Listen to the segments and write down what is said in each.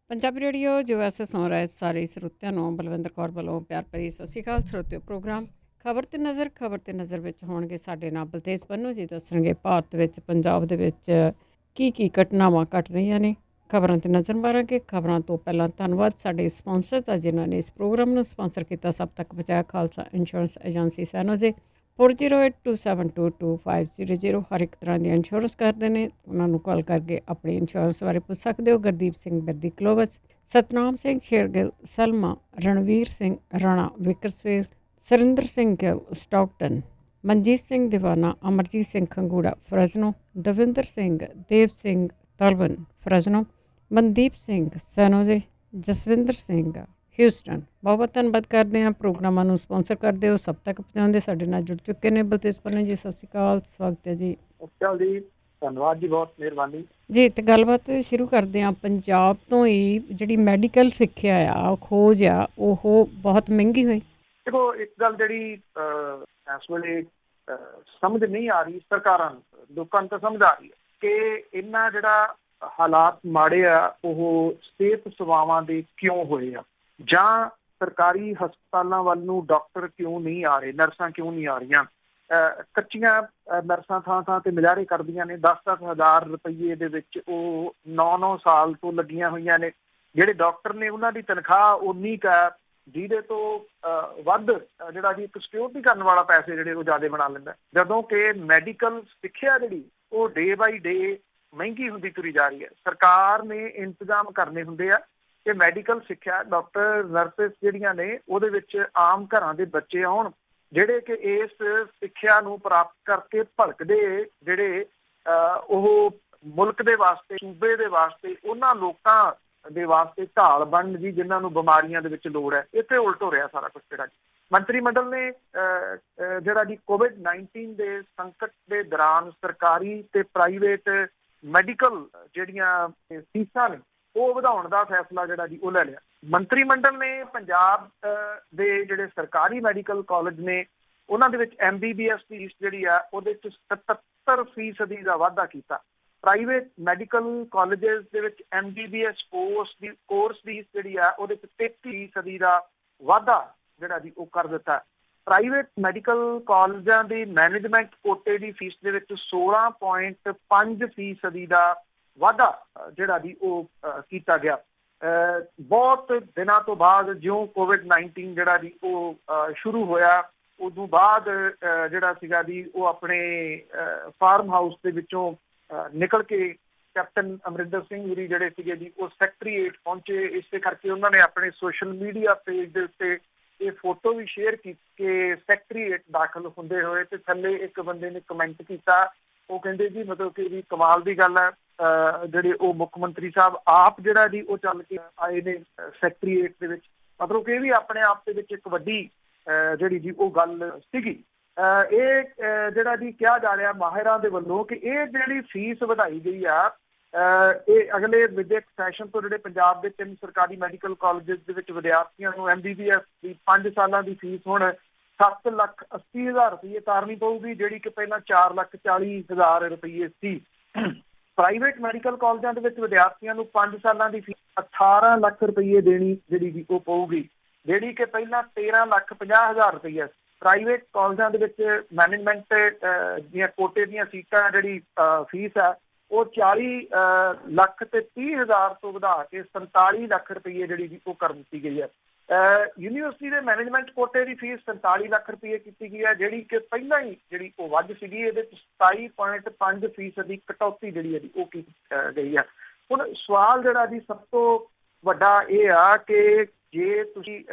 Punjabi radio ਜੋ S ਸੁਣ ਰਹੇ ਸਾਰੇ ਸਰੋਤਿਆਂ ਨੂੰ ਬਲਵਿੰਦਰ ਕੌਰ ਵੱਲੋਂ ਪਿਆਰ ਭਰੀ ਸਤਿ ਸ਼੍ਰੀ ਅਕਾਲ। ਸਰੋਤਿਓ ਪ੍ਰੋਗਰਾਮ ਖਬਰ ਤੇ ਨਜ਼ਰ ਵਿੱਚ ਹੋਣਗੇ ਸਾਡੇ ਨਾਲ ਬਲਤੇਜ ਪੰਨੂ ਜੀ ਦੱਸਣਗੇ ਭਾਰਤ ਵਿੱਚ ਪੰਜਾਬ ਦੇ ਵਿੱਚ ਕੀ ਘਟਨਾਵਾਂ ਘਟ ਰਹੀਆਂ ਨੇ। ਖਬਰਾਂ ਤੇ ਨਜ਼ਰ ਮਾਰਾਂਗੇ। ਖਬਰਾਂ ਤੋਂ ਪਹਿਲਾਂ ਧੰਨਵਾਦ ਸਾਡੇ ਸਪਾਂਸਰ ਦਾ ਜਿਨ੍ਹਾਂ ਨੇ ਇਸ ਪ੍ਰੋਗਰਾਮ ਨੂੰ ਸਪਾਂਸਰ ਕੀਤਾ। ਸਭ ਤੱਕ ਪਹੁੰਚਾਇਆ ਖਾਲਸਾ ਇੰਸ਼ੋਰੈਂਸ ਏਜੰਸੀ ਸੈਨੋਜੇ 4082722500 ਹਰ ਇੱਕ ਤਰ੍ਹਾਂ ਦੀ ਇੰਸ਼ੋਰੈਂਸ ਕਰਦੇ ਨੇ। ਉਹਨਾਂ ਨੂੰ ਕਾਲ ਕਰਕੇ ਆਪਣੀ ਇੰਸ਼ੋਰੈਂਸ ਬਾਰੇ ਪੁੱਛ ਸਕਦੇ ਹੋ। ਗੁਰਦੀਪ ਸਿੰਘ ਬਿਰਦੀ ਕਲੋਵਸ, ਸਤਨਾਮ ਸਿੰਘ ਸ਼ੇਰਗਿੱਲ, ਸਲਮਾ, ਰਣਵੀਰ ਸਿੰਘ ਰਾਣਾ ਵਿਕਰਸਵੇਰ, ਸਰਿੰਦਰ ਸਿੰਘ ਗਿੱਲ ਸਟਾਕਟਨ, ਮਨਜੀਤ ਸਿੰਘ ਦੀਵਾਨਾ, ਅਮਰਜੀਤ ਸਿੰਘ ਖੰਗੂੜਾ ਫਰਜ਼ਨੋ, ਦਵਿੰਦਰ ਸਿੰਘ, ਦੇਵ ਸਿੰਘ ਤਲਵਨ ਫਰਜ਼ਨੋ, ਮਨਦੀਪ ਸਿੰਘ ਸੈਨੋਜੇ, ਜਸਵਿੰਦਰ ਸਿੰਘ ਹਿਊਸਟਨ। ਬਹੁਤ ਧੰਨਵਾਦ ਕਰਦੇ ਹਾਂ। ਪ੍ਰੋਗਰਾਮਾਂ ਨੂੰ ਸਪਾਂਸਰ ਕਰਦੇ ਹੋ, ਸਭ ਤੱਕ ਪਹੁੰਚਾਉਂਦੇ ਸਾਡੇ ਨਾਲ ਜੁੜ ਚੁੱਕੇ ਨੇ। ਬਲਤੇਜ ਪੰਨੂ ਜੀ ਸਤਿ ਸ਼੍ਰੀ ਅਕਾਲ, ਸਵਾਗਤ ਹੈ ਜੀ। ਜੀ ਧੰਨਵਾਦ ਜੀ, ਬਹੁਤ ਮਿਹਰਬਾਨੀ ਜੀ। ਤੇ ਗੱਲਬਾਤ ਸ਼ੁਰੂ ਕਰਦੇ ਹਾਂ। ਪੰਜਾਬ ਤੋਂ ਹੀ ਜਿਹੜੀ ਮੈਡੀਕਲ ਸਿੱਖਿਆ ਆ, ਖੋਜ ਆ, ਉਹ ਬਹੁਤ ਮਹਿੰਗੀ ਹੋਈ। ਦੇਖੋ, ਇੱਕ ਗੱਲ ਜਿਹੜੀ ਇਸ ਵੇਲੇ ਸਮਝ ਨਹੀਂ ਆ ਰਹੀ ਸਰਕਾਰਾਂ ਨੂੰ, ਲੋਕਾਂ ਨੂੰ ਤਾਂ ਸਮਝ ਆ ਰਹੀ ਹੈ ਕਿ ਇਹਨਾਂ ਜਿਹੜਾ ਹਾਲਾਤ ਮਾੜੇ ਆ ਉਹ ਸਿਹਤ ਸੇਵਾਵਾਂ ਦੇ ਕਿਉਂ ਹੋਏ ਆ, ਜਾਂ ਸਰਕਾਰੀ ਹਸਪਤਾਲਾਂ ਵੱਲ ਨੂੰ ਡਾਕਟਰ ਕਿਉਂ ਨਹੀਂ ਆ ਰਹੇ, ਨਰਸਾਂ ਕਿਉਂ ਨਹੀਂ ਆ ਰਹੀਆਂ। ਕੱਚੀਆਂ ਨਰਸਾਂ ਥਾਂ ਤੇ ਮੁਜ਼ਾਹਰੇ ਕਰਦੀਆਂ ਨੇ। 10-10 ਹਜ਼ਾਰ ਰੁਪਈਏ ਦੇ ਵਿੱਚ ਉਹ 9-9 ਸਾਲ ਤੋਂ ਲੱਗੀਆਂ ਹੋਈਆਂ ਨੇ। ਜਿਹੜੇ ਡਾਕਟਰ ਨੇ ਉਹਨਾਂ ਦੀ ਤਨਖਾਹ ਉਨੀ ਕੁ ਹੈ ਜਿਹਦੇ ਤੋਂ ਵੱਧ ਜਿਹੜਾ ਜੀ ਇੱਕ ਸਿਕਿਉਰਿਟੀ ਕਰਨ ਵਾਲਾ ਪੈਸੇ ਜਿਹੜੇ ਉਹ ਜ਼ਿਆਦਾ ਬਣਾ ਲੈਂਦਾ। ਜਦੋਂ ਕਿ ਮੈਡੀਕਲ ਸਿੱਖਿਆ ਜਿਹੜੀ ਉਹ ਡੇ ਬਾਈ ਡੇ ਮਹਿੰਗੀ ਹੁੰਦੀ ਤੁਰੀ ਜਾ ਰਹੀ ਹੈ। ਸਰਕਾਰ ਨੇ ਇੰਤਜ਼ਾਮ ਕਰਨੇ ਹੁੰਦੇ ਆ ਕਿ ਮੈਡੀਕਲ ਸਿੱਖਿਆ, ਡਾਕਟਰ ਨਰਸਿਸ ਜਿਹੜੀਆਂ ਨੇ ਉਹਦੇ ਵਿੱਚ ਆਮ ਘਰਾਂ ਦੇ ਬੱਚੇ ਆਉਣ, ਜਿਹੜੇ ਕਿ ਇਸ ਸਿੱਖਿਆ ਨੂੰ ਪ੍ਰਾਪਤ ਕਰਕੇ ਭਲਕਦੇ ਜਿਹੜੇ ਉਹ ਮੁਲਕ ਦੇ ਵਾਸਤੇ, ਸੂਬੇ ਦੇ ਵਾਸਤੇ, ਉਹਨਾਂ ਲੋਕਾਂ ਦੇ ਵਾਸਤੇ ਢਾਲ ਬਣਨ ਜੀ ਜਿਨ੍ਹਾਂ ਨੂੰ ਬਿਮਾਰੀਆਂ ਦੇ ਵਿੱਚ ਲੋੜ ਹੈ। ਇੱਥੇ ਉਲਟ ਹੋ ਰਿਹਾ ਸਾਰਾ ਕੁਛ। ਜਿਹੜਾ ਜੀ ਮੰਤਰੀ ਮੰਡਲ ਨੇ ਜਿਹੜਾ ਜੀ COVID-19 ਦੇ ਸੰਕਟ ਦੇ ਦੌਰਾਨ ਸਰਕਾਰੀ ਤੇ ਪ੍ਰਾਈਵੇਟ ਮੈਡੀਕਲ ਜਿਹੜੀਆਂ ਫੀਸਾਂ ਨੇ ਉਹ ਵਧਾਉਣ ਦਾ ਫੈਸਲਾ ਜਿਹੜਾ ਜੀ ਉਹ ਲੈ ਲਿਆ। ਮੰਤਰੀ ਮੰਡਲ ਨੇ ਪੰਜਾਬ ਦੇ ਜਿਹੜੇ ਸਰਕਾਰੀ ਮੈਡੀਕਲ ਕਾਲਜ ਨੇ ਉਹਨਾਂ ਦੇ ਵਿੱਚ MBBS ਫੀਸ ਜਿਹੜੀ ਆ ਉਹਦੇ 'ਚ 77% ਦਾ ਵਾਧਾ ਕੀਤਾ। ਪ੍ਰਾਈਵੇਟ ਮੈਡੀਕਲ ਕਾਲਜਿਸ ਦੇ ਵਿੱਚ MBBS ਕੋਰਸ ਫੀਸ ਜਿਹੜੀ ਆ ਉਹਦੇ 'ਚ 33% ਦਾ ਵਾਧਾ ਜਿਹੜਾ ਜੀ ਉਹ ਕਰ ਦਿੱਤਾ। ਪ੍ਰਾਈਵੇਟ ਮੈਡੀਕਲ ਕਾਲਜਾਂ ਦੀ ਮੈਨੇਜਮੈਂਟ ਕੋਟੇ ਦੀ ਫੀਸ ਦੇ ਵਿੱਚ 16.5% ਦਾ ਵਾਧਾ ਜਿਹੜਾ ਜੀ ਉਹ ਕੀਤਾ ਗਿਆ। ਬਹੁਤ ਦਿਨਾਂ ਤੋਂ ਬਾਅਦ ਜਿਉਂ COVID-19 ਜਿਹੜਾ ਜੀ ਉਹ ਸ਼ੁਰੂ ਹੋਇਆ, ਉਦੋਂ ਬਾਅਦ ਜਿਹੜਾ ਸੀਗਾ ਜੀ ਉਹ ਆਪਣੇ ਫਾਰਮ ਹਾਊਸ ਦੇ ਵਿੱਚੋਂ ਨਿਕਲ ਕੇ ਕੈਪਟਨ ਅਮਰਿੰਦਰ ਸਿੰਘ ਹੋਰੀ ਜਿਹੜੇ ਸੀਗੇ ਜੀ ਉਹ ਸੈਕਟਰੀਏਟ ਪਹੁੰਚੇ। ਇਸੇ ਕਰਕੇ ਉਹਨਾਂ ਨੇ ਆਪਣੇ ਸੋਸ਼ਲ ਮੀਡੀਆ ਪੇਜ ਦੇ ਉੱਤੇ ਇਹ ਫੋਟੋ ਵੀ ਸ਼ੇਅਰ ਕੀਤੀ ਕਿ ਸੈਕਟਰੀਏਟ ਦਾਖਲ ਹੁੰਦੇ ਹੋਏ, ਤੇ ਥੱਲੇ ਇੱਕ ਬੰਦੇ ਨੇ ਕਮੈਂਟ ਕੀਤਾ। ਉਹ ਕਹਿੰਦੇ ਜੀ ਮਤਲਬ ਕਿ ਵੀ ਕਮਾਲ ਦੀ ਗੱਲ ਹੈ, ਜਿਹੜੇ ਉਹ ਮੁੱਖ ਮੰਤਰੀ ਸਾਹਿਬ ਆਪ ਜਿਹੜਾ ਜੀ ਉਹ ਚੱਲ ਕੇ ਆਏ ਨੇ ਸੈਕਟਰੀਏਟ ਦੇ ਵਿੱਚ। ਮਤਲਬ ਕਿ ਇਹ ਵੀ ਆਪਣੇ ਆਪ ਦੇ ਵਿੱਚ ਇੱਕ ਵੱਡੀ ਜਿਹੜੀ ਜੀ ਉਹ ਗੱਲ ਸੀਗੀ। ਇਹ ਜਿਹੜਾ ਜੀ ਕਿਹਾ ਜਾ ਰਿਹਾ ਮਾਹਿਰਾਂ ਦੇ ਵੱਲੋਂ ਕਿ ਇਹ ਜਿਹੜੀ ਫੀਸ ਵਧਾਈ ਗਈ ਆ, ਇਹ ਅਗਲੇ ਵਿਦਿਅਕ ਸੈਸ਼ਨ ਤੋਂ ਜਿਹੜੇ ਪੰਜਾਬ ਦੇ 3 ਸਰਕਾਰੀ ਮੈਡੀਕਲ ਕਾਲਜਿਸ ਦੇ ਵਿੱਚ ਵਿਦਿਆਰਥੀਆਂ ਨੂੰ MBBS ਦੀ 5 ਸਾਲਾਂ ਦੀ ਫੀਸ ਹੁਣ 7,80,000 ਰੁਪਏ ਤਾਰਨੀ ਪਊਗੀ, ਜਿਹੜੀ ਕਿ ਪਹਿਲਾਂ 4,40,000 ਰੁਪਏ ਸੀ। ਪ੍ਰਾਈਵੇਟ ਮੈਡੀਕਲ ਕਾਲਜਾਂ ਦੇ ਵਿੱਚ ਵਿਦਿਆਰਥੀਆਂ ਨੂੰ 5 ਸਾਲਾਂ ਦੀ ਫੀਸ 18 ਲੱਖ ਰੁਪਏ ਦੇਣੀ ਜਿਹੜੀ ਜੀ ਉਹ ਪਊਗੀ, ਜਿਹੜੀ ਕਿ ਪਹਿਲਾਂ 13,50,000 ਰੁਪਏ। ਪ੍ਰਾਈਵੇਟ ਕਾਲਜਾਂ ਦੇ ਵਿੱਚ ਮੈਨੇਜਮੈਂਟ ਦੀਆਂ ਕੋਟੇ ਦੀਆਂ ਸੀਟਾਂ ਜਿਹੜੀ ਫੀਸ ਹੈ ਉਹ 40 ਲੱਖ ਤੇ 30,000 ਤੋਂ ਵਧਾ ਕੇ 47 ਲੱਖ ਰੁਪਏ ਜਿਹੜੀ ਜੀ ਉਹ ਕਰ ਦਿੱਤੀ ਗਈ ਹੈ। ਯੂਨੀਵਰਸਿਟੀ ਦੇ ਮੈਨੇਜਮੈਂਟ ਕੋਟੇ ਦੀ ਫੀਸ 47 ਲੱਖ ਰੁਪਏ ਕੀਤੀ ਗਈ ਹੈ, ਜਿਹੜੀ ਕਿ ਪਹਿਲਾਂ ਹੀ ਜਿਹੜੀ ਉਹ ਵੱਧ ਸੀਗੀ। ਇਹਦੇ 'ਚ 27.5% ਦੀ ਕਟੌਤੀ ਜਿਹੜੀ ਹੈ ਉਹ ਕੀਤੀ ਗਈ ਹੈ। ਹੁਣ ਸਵਾਲ ਜਿਹੜਾ ਜੀ ਸਭ ਤੋਂ ਵੱਡਾ ਇਹ ਆ ਕਿ ਜੇ ਤੁਸੀਂ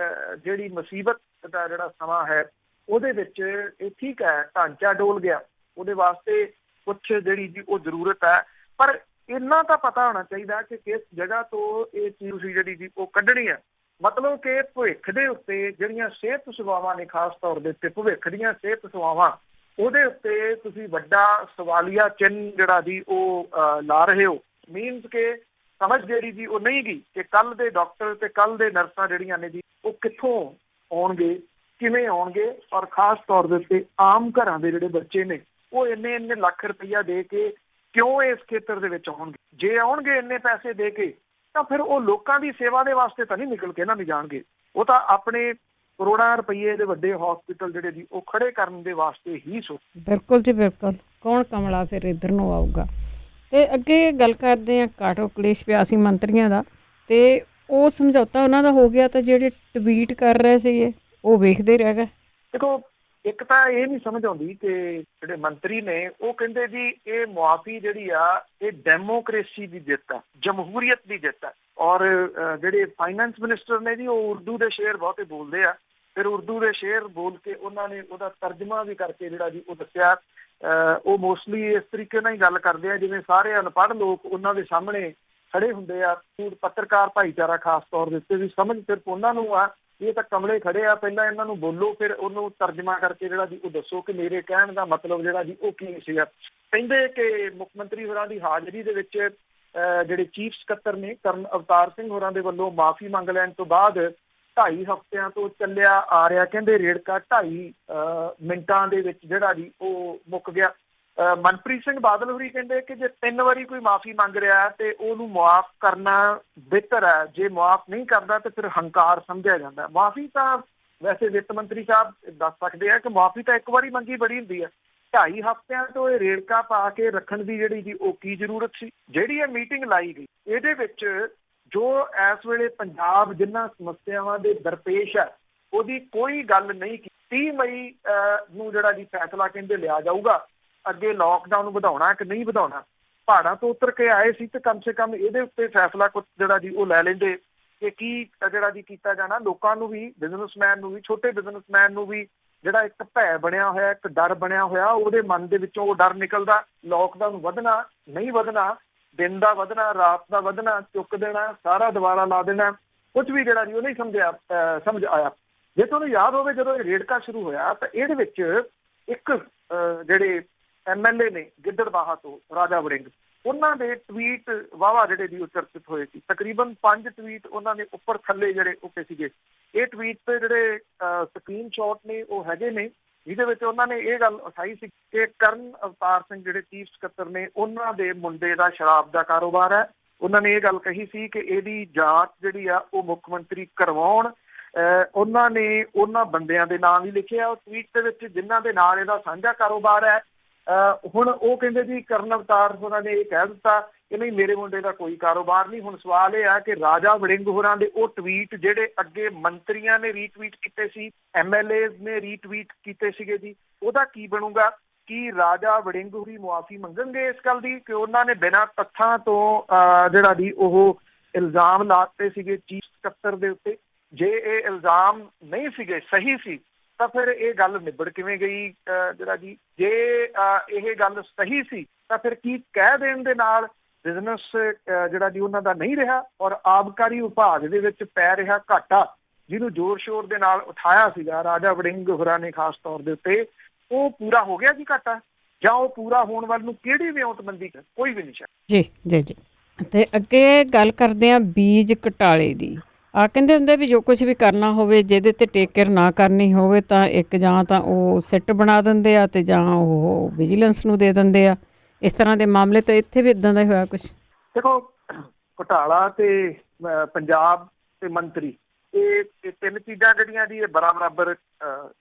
ਜਿਹੜੀ ਮੁਸੀਬਤ ਦਾ ਜਿਹੜਾ ਸਮਾਂ ਹੈ ਉਹਦੇ ਵਿੱਚ ਇਹ ਠੀਕ ਹੈ ਢਾਂਚਾ ਡੋਲ ਗਿਆ, ਉਹਦੇ ਵਾਸਤੇ ਕੁਛ ਜਿਹੜੀ ਜੀ ਉਹ ਜ਼ਰੂਰਤ ਹੈ, ਪਰ ਇੰਨਾ ਤਾਂ ਪਤਾ ਹੋਣਾ ਚਾਹੀਦਾ ਕਿ ਕਿਸ ਜਗ੍ਹਾ ਤੋਂ ਇਹ ਚੀਜ਼ ਤੁਸੀਂ ਜਿਹੜੀ ਜੀ ਉਹ ਕੱਢਣੀ ਹੈ। ਮਤਲਬ ਕਿ ਭਵਿੱਖ ਦੇ ਉੱਤੇ ਜਿਹੜੀਆਂ ਸਿਹਤ ਸੇਵਾਵਾਂ ਨੇ, ਖਾਸ ਤੌਰ ਦੇ ਉੱਤੇ ਭਵਿੱਖ ਦੀਆਂ ਸਿਹਤ ਸੇਵਾਵਾਂ, ਉਹਦੇ ਉੱਤੇ ਤੁਸੀਂ ਵੱਡਾ ਸਵਾਲੀਆ ਚਿੰਨ੍ਹ ਜਿਹੜਾ ਜੀ ਉਹ ਲਾ ਰਹੇ ਹੋ। ਮੀਨਸ ਕਿ ਸਮਝ ਜਿਹੜੀ ਜੀ ਉਹ ਨਹੀਂ ਗਈ ਕਿ ਕੱਲ੍ਹ ਦੇ ਡਾਕਟਰ ਤੇ ਕੱਲ੍ਹ ਦੇ ਨਰਸਾਂ ਜਿਹੜੀਆਂ ਨੇ ਜੀ ਉਹ ਕਿੱਥੋਂ ਆਉਣਗੇ, ਕਿਵੇਂ ਆਉਣਗੇ, ਔਰ ਖਾਸ ਤੌਰ ਦੇ ਉੱਤੇ ਆਮ ਘਰਾਂ ਦੇ ਜਿਹੜੇ ਬੱਚੇ ਨੇ ਉਹ ਇੰਨੇ ਲੱਖ ਰੁਪਈਆ ਦੇ ਕੇ ਕਿਉਂ ਇਸ ਖੇਤਰ ਦੇ ਵਿੱਚ ਆਉਣਗੇ। ਜੇ ਆਉਣਗੇ ਇੰਨੇ ਪੈਸੇ ਦੇ ਕੇ ਤਾਂ ਫਿਰ ਉਹ ਲੋਕਾਂ ਦੀ ਸੇਵਾ ਦੇ ਵਾਸਤੇ ਤਾਂ ਨਹੀਂ ਨਿਕਲ ਕੇ ਇਹਨਾਂ ਨੂੰ ਜਾਣਗੇ। ਉਹ ਤਾਂ ਆਪਣੇ ਕਰੋੜਾਂ ਰੁਪਈਏ ਦੇ ਵੱਡੇ ਹਸਪੀਟਲ ਜਿਹੜੇ ਜੀ ਉਹ ਖੜੇ ਕਰਨ ਦੇ ਵਾਸਤੇ ਹੀ ਸੋਚ। ਬਿਲਕੁਲ ਜੀ ਬਿਲਕੁਲ, ਕੌਣ ਕਮਲਾ ਫਿਰ ਇੱਧਰ ਨੂੰ ਆਊਗਾ। ਤੇ ਅੱਗੇ ਗੱਲ ਕਰਦੇ ਹਾਂ ਕਾਟੋ ਕਲੇਸ਼ 82 ਮੰਤਰੀਆਂ ਦਾ, ਤੇ ਉਹ ਸਮਝੌਤਾ ਉਹਨਾਂ ਦਾ ਹੋ ਗਿਆ, ਤਾਂ ਜਿਹੜੇ ਟਵੀਟ ਕਰ ਰਹੇ ਸੀਗੇ ਉਹ ਵੇਖਦੇ ਰਹਿ ਗਏ। ਦੇਖੋ, ਇੱਕ ਤਾਂ ਇਹ ਨਹੀਂ ਸਮਝ ਆਉਂਦੀ ਕਿ ਜਿਹੜੇ ਮੰਤਰੀ ਨੇ ਉਹ ਕਹਿੰਦੇ ਜੀ ਇਹ ਮੁਆਫੀ ਜਿਹੜੀ ਆ ਇਹ ਡੈਮੋਕ੍ਰੇਸੀ ਦੀ ਜਿੱਤ ਆ, ਜਮਹੂਰੀਅਤ ਦੀ ਜਿੱਤ ਆ। ਔਰ ਜਿਹੜੇ ਫਾਈਨੈਂਸ ਮਿਨਿਸਟਰ ਨੇ ਜੀ ਉਹ ਉਰਦੂ ਦੇ ਸ਼ੇਰ ਬਹੁਤੇ ਬੋਲਦੇ ਆ, ਫਿਰ ਉਰਦੂ ਦੇ ਸ਼ੇਰ ਬੋਲ ਕੇ ਉਹਨਾਂ ਨੇ ਉਹਦਾ ਤਰਜਮਾ ਵੀ ਕਰਕੇ ਜਿਹੜਾ ਜੀ ਉਹ ਦੱਸਿਆ। ਉਹ ਮੋਸਟਲੀ ਇਸ ਤਰੀਕੇ ਨਾਲ ਹੀ ਗੱਲ ਕਰਦੇ ਆ ਜਿਵੇਂ ਸਾਰੇ ਅਨਪੜ੍ਹ ਲੋਕ ਉਹਨਾਂ ਦੇ ਸਾਹਮਣੇ ਖੜੇ ਹੁੰਦੇ ਆ। ਪੱਤਰਕਾਰ ਭਾਈਚਾਰਾ ਖਾਸ ਤੌਰ ਦੇ ਉੱਤੇ ਵੀ ਸਮਝ ਸਿਰਫ ਉਹਨਾਂ ਨੂੰ ਆ, ਇਹ ਤਾਂ ਕਮਲੇ ਖੜੇ ਆ, ਪਹਿਲਾਂ ਇਹਨਾਂ ਨੂੰ ਬੋਲੋ ਫਿਰ ਉਹਨੂੰ ਤਰਜਮਾ ਕਰਕੇ ਜਿਹੜਾ ਜੀ ਉਹ ਦੱਸੋ ਕਿ ਮੇਰੇ ਕਹਿਣ ਦਾ ਮਤਲਬ ਜਿਹੜਾ ਜੀ ਉਹ ਕੀ ਸੀਗਾ। ਕਹਿੰਦੇ ਕਿ ਮੁੱਖ ਮੰਤਰੀ ਹੋਰਾਂ ਦੀ ਹਾਜ਼ਰੀ ਦੇ ਵਿੱਚ ਜਿਹੜੇ ਚੀਫ ਸਕੱਤਰ ਨੇ ਕਰਨ ਅਵਤਾਰ ਸਿੰਘ ਹੋਰਾਂ ਦੇ ਵੱਲੋਂ ਮਾਫੀ ਮੰਗ ਲੈਣ ਤੋਂ ਬਾਅਦ 2.5 ਹਫ਼ਤਿਆਂ ਤੋਂ ਚੱਲਿਆ ਆ ਰਿਹਾ ਕਹਿੰਦੇ ਰੇੜਕਾ 2.5 ਮਿੰਟਾਂ ਦੇ ਵਿੱਚ ਜਿਹੜਾ ਜੀ ਉਹ ਮੁੱਕ ਗਿਆ। ਮਨਪ੍ਰੀਤ ਸਿੰਘ ਬਾਦਲ ਹੋਰੀ ਕਹਿੰਦੇ ਕਿ ਜੇ 3 ਵਾਰੀ ਕੋਈ ਮਾਫੀ ਮੰਗ ਰਿਹਾ ਤੇ ਉਹਨੂੰ ਮੁਆਫ ਕਰਨਾ ਬਿਹਤਰ ਹੈ, ਜੇ ਮੁਆਫ ਨਹੀਂ ਕਰਦਾ ਤੇ ਫਿਰ ਹੰਕਾਰ ਸਮਝਿਆ ਜਾਂਦਾ। ਮਾਫੀ ਤਾਂ ਵੈਸੇ ਵਿੱਤ ਮੰਤਰੀ ਸਾਹਿਬ ਦੱਸ ਸਕਦੇ ਆ ਕਿ ਮਾਫੀ ਤਾਂ ਇੱਕ ਵਾਰੀ ਮੰਗੀ ਬੜੀ ਹੁੰਦੀ ਹੈ। 2.5 ਹਫ਼ਤਿਆਂ ਤੋਂ ਇਹ ਰੇੜਕਾ ਪਾ ਕੇ ਰੱਖਣ ਦੀ ਜਿਹੜੀ ਜੀ ਉਹ ਕੀ ਜ਼ਰੂਰਤ ਸੀ। ਜਿਹੜੀ ਇਹ ਮੀਟਿੰਗ ਲਾਈ ਗਈ ਇਹਦੇ ਵਿੱਚ ਜੋ ਇਸ ਵੇਲੇ ਪੰਜਾਬ ਜਿਨ੍ਹਾਂ ਸਮੱਸਿਆਵਾਂ ਦੇ ਦਰਪੇਸ਼ ਹੈ ਉਹਦੀ ਕੋਈ ਗੱਲ ਨਹੀਂ ਕੀਤੀ। 30 ਮਈ ਨੂੰ ਜਿਹੜਾ ਜੀ ਫੈਸਲਾ ਕਹਿੰਦੇ ਲਿਆ ਜਾਊਗਾ ਅੱਗੇ ਲੋਕਡਾਊਨ ਵਧਾਉਣਾ ਕਿ ਨਹੀਂ ਵਧਾਉਣਾ। ਪਹਾੜਾਂ ਤੋਂ ਉਤਰ ਕੇ ਆਏ ਸੀ ਤੇ ਕਮ ਸੇ ਕਮ ਇਹਦੇ ਉੱਤੇ ਫੈਸਲਾ ਕੁਝ ਜਿਹੜਾ ਜੀ ਉਹ ਲੈ ਲੈਂਦੇ ਕਿ ਕੀ ਜਿਹੜਾ ਜੀ ਕੀਤਾ ਜਾਣਾ। ਲੋਕਾਂ ਨੂੰ ਵੀ, ਬਿਜ਼ਨਸਮੈਨ ਨੂੰ ਵੀ, ਛੋਟੇ ਬਿਜ਼ਨਸਮੈਨ ਨੂੰ ਵੀ ਜਿਹੜਾ ਇੱਕ ਭੈ ਬਣਿਆ ਹੋਇਆ, ਇੱਕ ਡਰ ਬਣਿਆ ਹੋਇਆ, ਉਹਦੇ ਮਨ ਦੇ ਵਿੱਚੋਂ ਉਹ ਡਰ ਨਿਕਲਦਾ। ਲੋਕਡਾਊਨ ਵਧਣਾ ਨਹੀਂ ਵਧਣਾ, ਦਿਨ ਦਾ ਵਧਣਾ, ਰਾਤ ਦਾ ਵਧਣਾ, ਚੁੱਕ ਦੇਣਾ, ਸਾਰਾ ਦੁਬਾਰਾ ਲਾ ਦੇਣਾ, ਕੁਝ ਵੀ ਜਿਹੜਾ ਜੀ ਉਹ ਨਹੀਂ ਸਮਝ ਆਇਆ। ਜੇ ਤੁਹਾਨੂੰ ਯਾਦ ਹੋਵੇ ਜਦੋਂ ਇਹ ਰੇੜਕਾ ਸ਼ੁਰੂ ਹੋਇਆ ਤਾਂ ਇਹਦੇ ਵਿੱਚ ਇੱਕ ਜਿਹੜੇ MLA ਨੇ ਗਿੱਦੜਬਾਹਾ ਤੋਂ ਰਾਜਾ ਵੜਿੰਗ, ਉਹਨਾਂ ਦੇ ਟਵੀਟ ਵਾਹਵਾ ਜਿਹੜੇ ਵੀ ਉਹ ਚਰਚਿਤ ਹੋਏ ਸੀ। ਤਕਰੀਬਨ 5 ਟਵੀਟ ਉਹਨਾਂ ਨੇ ਉੱਪਰ ਥੱਲੇ ਜਿਹੜੇ ਉੱਤੇ ਸੀਗੇ। ਇਹ ਟਵੀਟ ਤੇ ਜਿਹੜੇ ਸਕਰੀਨ ਸ਼ਾਟ ਨੇ ਉਹ ਹੈਗੇ ਨੇ, ਜਿਹਦੇ ਵਿੱਚ ਉਹਨਾਂ ਨੇ ਇਹ ਗੱਲ ਉਠਾਈ ਸੀ ਕਿ ਕਰਨ ਅਵਤਾਰ ਸਿੰਘ ਜਿਹੜੇ ਚੀਫ ਸਕੱਤਰ ਨੇ ਉਹਨਾਂ ਦੇ ਮੁੰਡੇ ਦਾ ਸ਼ਰਾਬ ਦਾ ਕਾਰੋਬਾਰ ਹੈ। ਉਹਨਾਂ ਨੇ ਇਹ ਗੱਲ ਕਹੀ ਸੀ ਕਿ ਇਹਦੀ ਜਾਂਚ ਜਿਹੜੀ ਆ ਉਹ ਮੁੱਖ ਮੰਤਰੀ ਕਰਵਾਉਣ। ਉਹਨਾਂ ਨੇ ਉਹਨਾਂ ਬੰਦਿਆਂ ਦੇ ਨਾਮ ਵੀ ਲਿਖਿਆ ਉਹ ਟਵੀਟ ਦੇ ਵਿੱਚ ਜਿਨ੍ਹਾਂ ਦੇ ਨਾਲ ਇਹਦਾ ਸਾਂਝਾ ਕਾਰੋਬਾਰ ਹੈ। ਹੁਣ ਉਹ ਕਹਿੰਦੇ ਜੀ ਕਰਨ ਅਵਤਾਰ ਹੋਰਾਂ ਨੇ ਇਹ ਕਹਿ ਦਿੱਤਾ ਕਿ ਨਹੀਂ ਮੇਰੇ ਮੁੰਡੇ ਦਾ ਕੋਈ ਕਾਰੋਬਾਰ ਨਹੀਂ। ਹੁਣ ਸਵਾਲ ਇਹ ਆ ਕਿ ਰਾਜਾ ਵੜਿੰਗ ਹੋਰਾਂ ਦੇ ਉਹ ਟਵੀਟ ਜਿਹੜੇ ਅੱਗੇ ਮੰਤਰੀਆਂ ਨੇ ਰੀਟਵੀਟ ਕੀਤੇ ਸੀ, MLAs ਨੇ ਰੀਟਵੀਟ ਕੀਤੇ ਸੀਗੇ ਜੀ, ਉਹਦਾ ਕੀ ਬਣੂਗਾ? ਕੀ ਰਾਜਾ ਵੜਿੰਗ ਹੋਰੀ ਮੁਆਫੀ ਮੰਗਣਗੇ ਇਸ ਗੱਲ ਦੀ ਕਿ ਉਹਨਾਂ ਨੇ ਬਿਨਾਂ ਤੱਥਾਂ ਤੋਂ ਜਿਹੜਾ ਜੀ ਉਹ ਇਲਜ਼ਾਮ ਲਾਤੇ ਸੀਗੇ ਚੀਫ ਸਕੱਤਰ ਦੇ ਉੱਤੇ? ਜੇ ਇਹ ਇਲਜ਼ਾਮ ਨਹੀਂ ਸੀਗੇ, ਸਹੀ ਸੀ, ਤਾਂ ਫਿਰ ਇਹ ਗੱਲ ਨਿਬੜ ਕਿਵੇਂ ਗਈ ਜਿਹੜਾ ਜੀ? ਜੇ ਇਹ ਗੱਲ ਸਹੀ ਸੀ ਤਾਂ ਫਿਰ ਕੀ ਕਹਿ ਦੇਣ ਦੇ ਨਾਲ ਬਿਜ਼ਨਸ ਜਿਹੜਾ ਜੀ ਉਹਨਾਂ ਦਾ ਨਹੀਂ ਰਿਹਾ ਔਰ ਆਬਕਾਰੀ ਵਿਭਾਗ ਦੇ ਵਿੱਚ ਪੈ ਰਿਹਾ ਘਾਟਾ ਜਿਹਨੂੰ ਜ਼ੋਰ ਸ਼ੋਰ ਦੇ ਨਾਲ ਉਠਾਇਆ ਸੀਗਾ ਰਾਜਾ ਵੜਿੰਗ ਹੋਰਾਂ ਨੇ ਖਾਸ ਤੌਰ ਦੇ ਉੱਤੇ, ਉਹ ਪੂਰਾ ਹੋ ਗਿਆ ਜੀ ਘਾਟਾ? ਜਾਂ ਉਹ ਪੂਰਾ ਹੋਣ ਵੱਲ ਨੂੰ ਕਿਹੜੀ ਵਿਉਂਤਬੰਦੀ ਕੋਈ ਵੀ ਨਹੀਂ ਜੀ ਜੀ ਜੀ। ਤੇ ਅੱਗੇ ਗੱਲ ਕਰਦੇ ਹਾਂ ਬੀਜ ਘਟਾਲੇ ਦੀ। ਕਹਿੰਦੇ ਹੁੰਦੇ ਵੀ ਜੋ ਕੁਝ ਵੀ ਕਰਨਾ ਹੋਵੇ ਜਿਹਦੇ ਤੇ ਟੇਕ ਕੇਅਰ ਨਾ ਕਰਨੀ ਹੋਵੇ ਤਾਂ ਇੱਕ ਜਾਂ ਤਾਂ ਉਹ ਸਿੱਟ ਬਣਾ ਦਿੰਦੇ ਆ ਤੇ ਜਾਂ ਉਹ ਵਿਜੀਲੈਂਸ ਨੂੰ ਦੇ ਦਿੰਦੇ ਆ। ਇਸ ਤਰ੍ਹਾਂ ਦੇ ਮਾਮਲੇ ਤਾਂ ਇੱਥੇ ਵੀ ਇਦਾਂ ਦਾ ਹੀ ਹੋਇਆ ਕੁਝ। ਦੇਖੋ, ਘੁਟਾਲਾ ਤੇ ਪੰਜਾਬ ਤੇ ਮੰਤਰੀ ਇਹ ਤਿੰਨ ਚੀਜ਼ਾਂ ਜਿਹੜੀਆਂ ਜੀ ਇਹ ਬਰਾਬਰ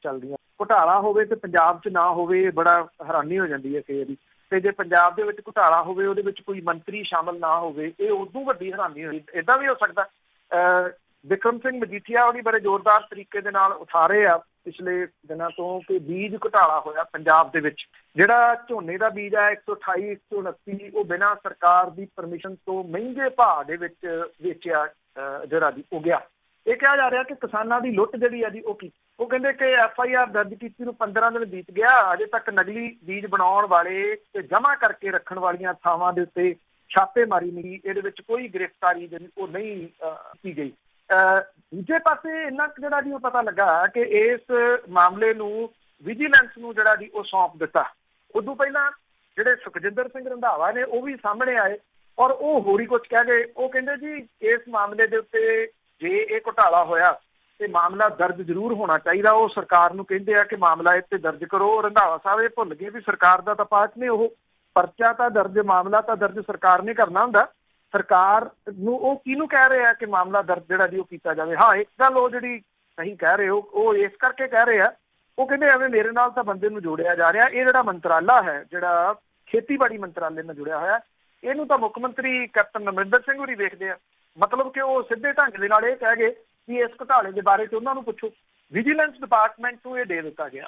ਚੱਲਦੀਆਂ। ਘੁਟਾਲਾ ਹੋਵੇ ਤੇ ਪੰਜਾਬ 'ਚ ਨਾ ਹੋਵੇ ਬੜਾ ਹੈਰਾਨੀ ਹੋ ਜਾਂਦੀ ਹੈ ਕਈ ਵਾਰੀ, ਤੇ ਜੇ ਪੰਜਾਬ ਦੇ ਵਿੱਚ ਘੁਟਾਲਾ ਹੋਵੇ ਉਹਦੇ ਵਿੱਚ ਕੋਈ ਮੰਤਰੀ ਸ਼ਾਮਲ ਨਾ ਹੋਵੇ ਇਹ ਉਦੋਂ ਵੱਡੀ ਹੈਰਾਨੀ ਹੋਈ। ਏਦਾਂ ਵੀ ਹੋ ਸਕਦਾ। ਬਿਕਰਮ ਸਿੰਘ ਮਜੀਠੀਆ ਉਹਦੀ ਬੜੇ ਜ਼ੋਰਦਾਰ ਤਰੀਕੇ ਦੇ ਨਾਲ ਉਠਾ ਰਹੇ ਆ ਪਿਛਲੇ ਦਿਨਾਂ ਤੋਂ ਕਿ ਬੀਜ ਘੁਟਾਲਾ ਹੋਇਆ ਪੰਜਾਬ ਦੇ ਵਿੱਚ। ਜਿਹੜਾ ਝੋਨੇ ਦਾ ਬੀਜ ਆ 128 129 ਉਹ ਬਿਨਾਂ ਸਰਕਾਰ ਦੀ ਪਰਮਿਸ਼ਨ ਤੋਂ ਮਹਿੰਗੇ ਭਾਅ ਦੇ ਵਿੱਚ ਵੇਚਿਆ ਜਿਹੜਾ ਜੀ ਹੋ ਗਿਆ। ਇਹ ਕਿਹਾ ਜਾ ਰਿਹਾ ਕਿ ਕਿਸਾਨਾਂ ਦੀ ਲੁੱਟ ਜਿਹੜੀ ਆ ਜੀ ਉਹ ਕਹਿੰਦੇ ਕਿ FIR ਦਰਜ ਕੀਤੀ ਨੂੰ 15 ਦਿਨ ਬੀਤ ਗਿਆ, ਅਜੇ ਤੱਕ ਨਕਲੀ ਬੀਜ ਬਣਾਉਣ ਵਾਲੇ ਤੇ ਜਮ੍ਹਾਂ ਕਰਕੇ ਰੱਖਣ ਵਾਲੀਆਂ ਥਾਵਾਂ ਦੇ ਉੱਤੇ ਛਾਪੇਮਾਰੀ ਨਹੀਂ, ਇਹਦੇ ਵਿੱਚ ਕੋਈ ਗ੍ਰਿਫਤਾਰੀ ਜਿਹੜੀ ਉਹ ਨਹੀਂ ਕੀਤੀ ਗਈ। ਦੂਜੇ ਪਾਸੇ ਇੰਨਾ ਜਿਹੜਾ ਜੀ ਉਹ ਪਤਾ ਲੱਗਾ ਕਿ ਇਸ ਮਾਮਲੇ ਨੂੰ ਵਿਜੀਲੈਂਸ ਨੂੰ ਜਿਹੜਾ ਜੀ ਉਹ ਸੌਂਪ ਦਿੱਤਾ। ਉਦੋਂ ਪਹਿਲਾਂ ਜਿਹੜੇ ਸੁਖਜਿੰਦਰ ਸਿੰਘ ਰੰਧਾਵਾ ਨੇ ਉਹ ਵੀ ਸਾਹਮਣੇ ਆਏ ਔਰ ਉਹ ਹੋਰ ਹੀ ਕੁਝ ਕਹਿ ਗਏ। ਉਹ ਕਹਿੰਦੇ ਜੀ ਇਸ ਮਾਮਲੇ ਦੇ ਉੱਤੇ ਜੇ ਇਹ ਘੁਟਾਲਾ ਹੋਇਆ ਤੇ ਮਾਮਲਾ ਦਰਜ ਜ਼ਰੂਰ ਹੋਣਾ ਚਾਹੀਦਾ। ਉਹ ਸਰਕਾਰ ਨੂੰ ਕਹਿੰਦੇ ਆ ਕਿ ਮਾਮਲਾ ਇੱਥੇ ਦਰਜ ਕਰੋ। ਰੰਧਾਵਾ ਸਾਹਿਬ ਇਹ ਭੁੱਲ ਗਏ ਵੀ ਸਰਕਾਰ ਦਾ ਤਾਂ ਪਾਰਟ ਨੇ, ਉਹ ਪਰਚਾ ਤਾਂ ਦਰਜ, ਮਾਮਲਾ ਤਾਂ ਦਰਜ ਸਰਕਾਰ ਨੇ ਕਰਨਾ ਹੁੰਦਾ। ਸਰਕਾਰ ਨੂੰ ਉਹ ਕਿਹਨੂੰ ਕਹਿ ਰਹੇ ਆ ਕਿ ਮਾਮਲਾ ਦਰਜ ਜਿਹੜਾ ਜੀ ਉਹ ਕੀਤਾ ਜਾਵੇ। ਹਾਂ, ਇੱਕ ਗੱਲ ਉਹ ਜਿਹੜੀ ਨਹੀਂ ਕਹਿ ਰਹੇ ਉਹ ਇਸ ਕਰਕੇ ਕਹਿ ਰਹੇ ਆ, ਉਹ ਕਹਿੰਦੇ ਐਵੇਂ ਮੇਰੇ ਨਾਲ ਤਾਂ ਬੰਦੇ ਨੂੰ ਜੋੜਿਆ ਜਾ ਰਿਹਾ। ਇਹ ਜਿਹੜਾ ਮੰਤਰਾਲਾ ਹੈ, ਜਿਹੜਾ ਖੇਤੀਬਾੜੀ ਮੰਤਰਾਲੇ ਨਾਲ ਜੁੜਿਆ ਹੋਇਆ, ਇਹਨੂੰ ਤਾਂ ਮੁੱਖ ਮੰਤਰੀ ਕੈਪਟਨ ਅਮਰਿੰਦਰ ਸਿੰਘ ਹੋਰੀ ਵੇਖਦੇ ਆ। ਮਤਲਬ ਕਿ ਉਹ ਸਿੱਧੇ ਢੰਗ ਦੇ ਨਾਲ ਇਹ ਕਹਿ ਗਏ ਕਿ ਇਸ ਘੁਟਾਲੇ ਦੇ ਬਾਰੇ 'ਚ ਉਹਨਾਂ ਨੂੰ ਪੁੱਛੋ। ਵਿਜੀਲੈਂਸ ਡਿਪਾਰਟਮੈਂਟ ਨੂੰ ਇਹ ਦੇ ਦਿੱਤਾ ਗਿਆ।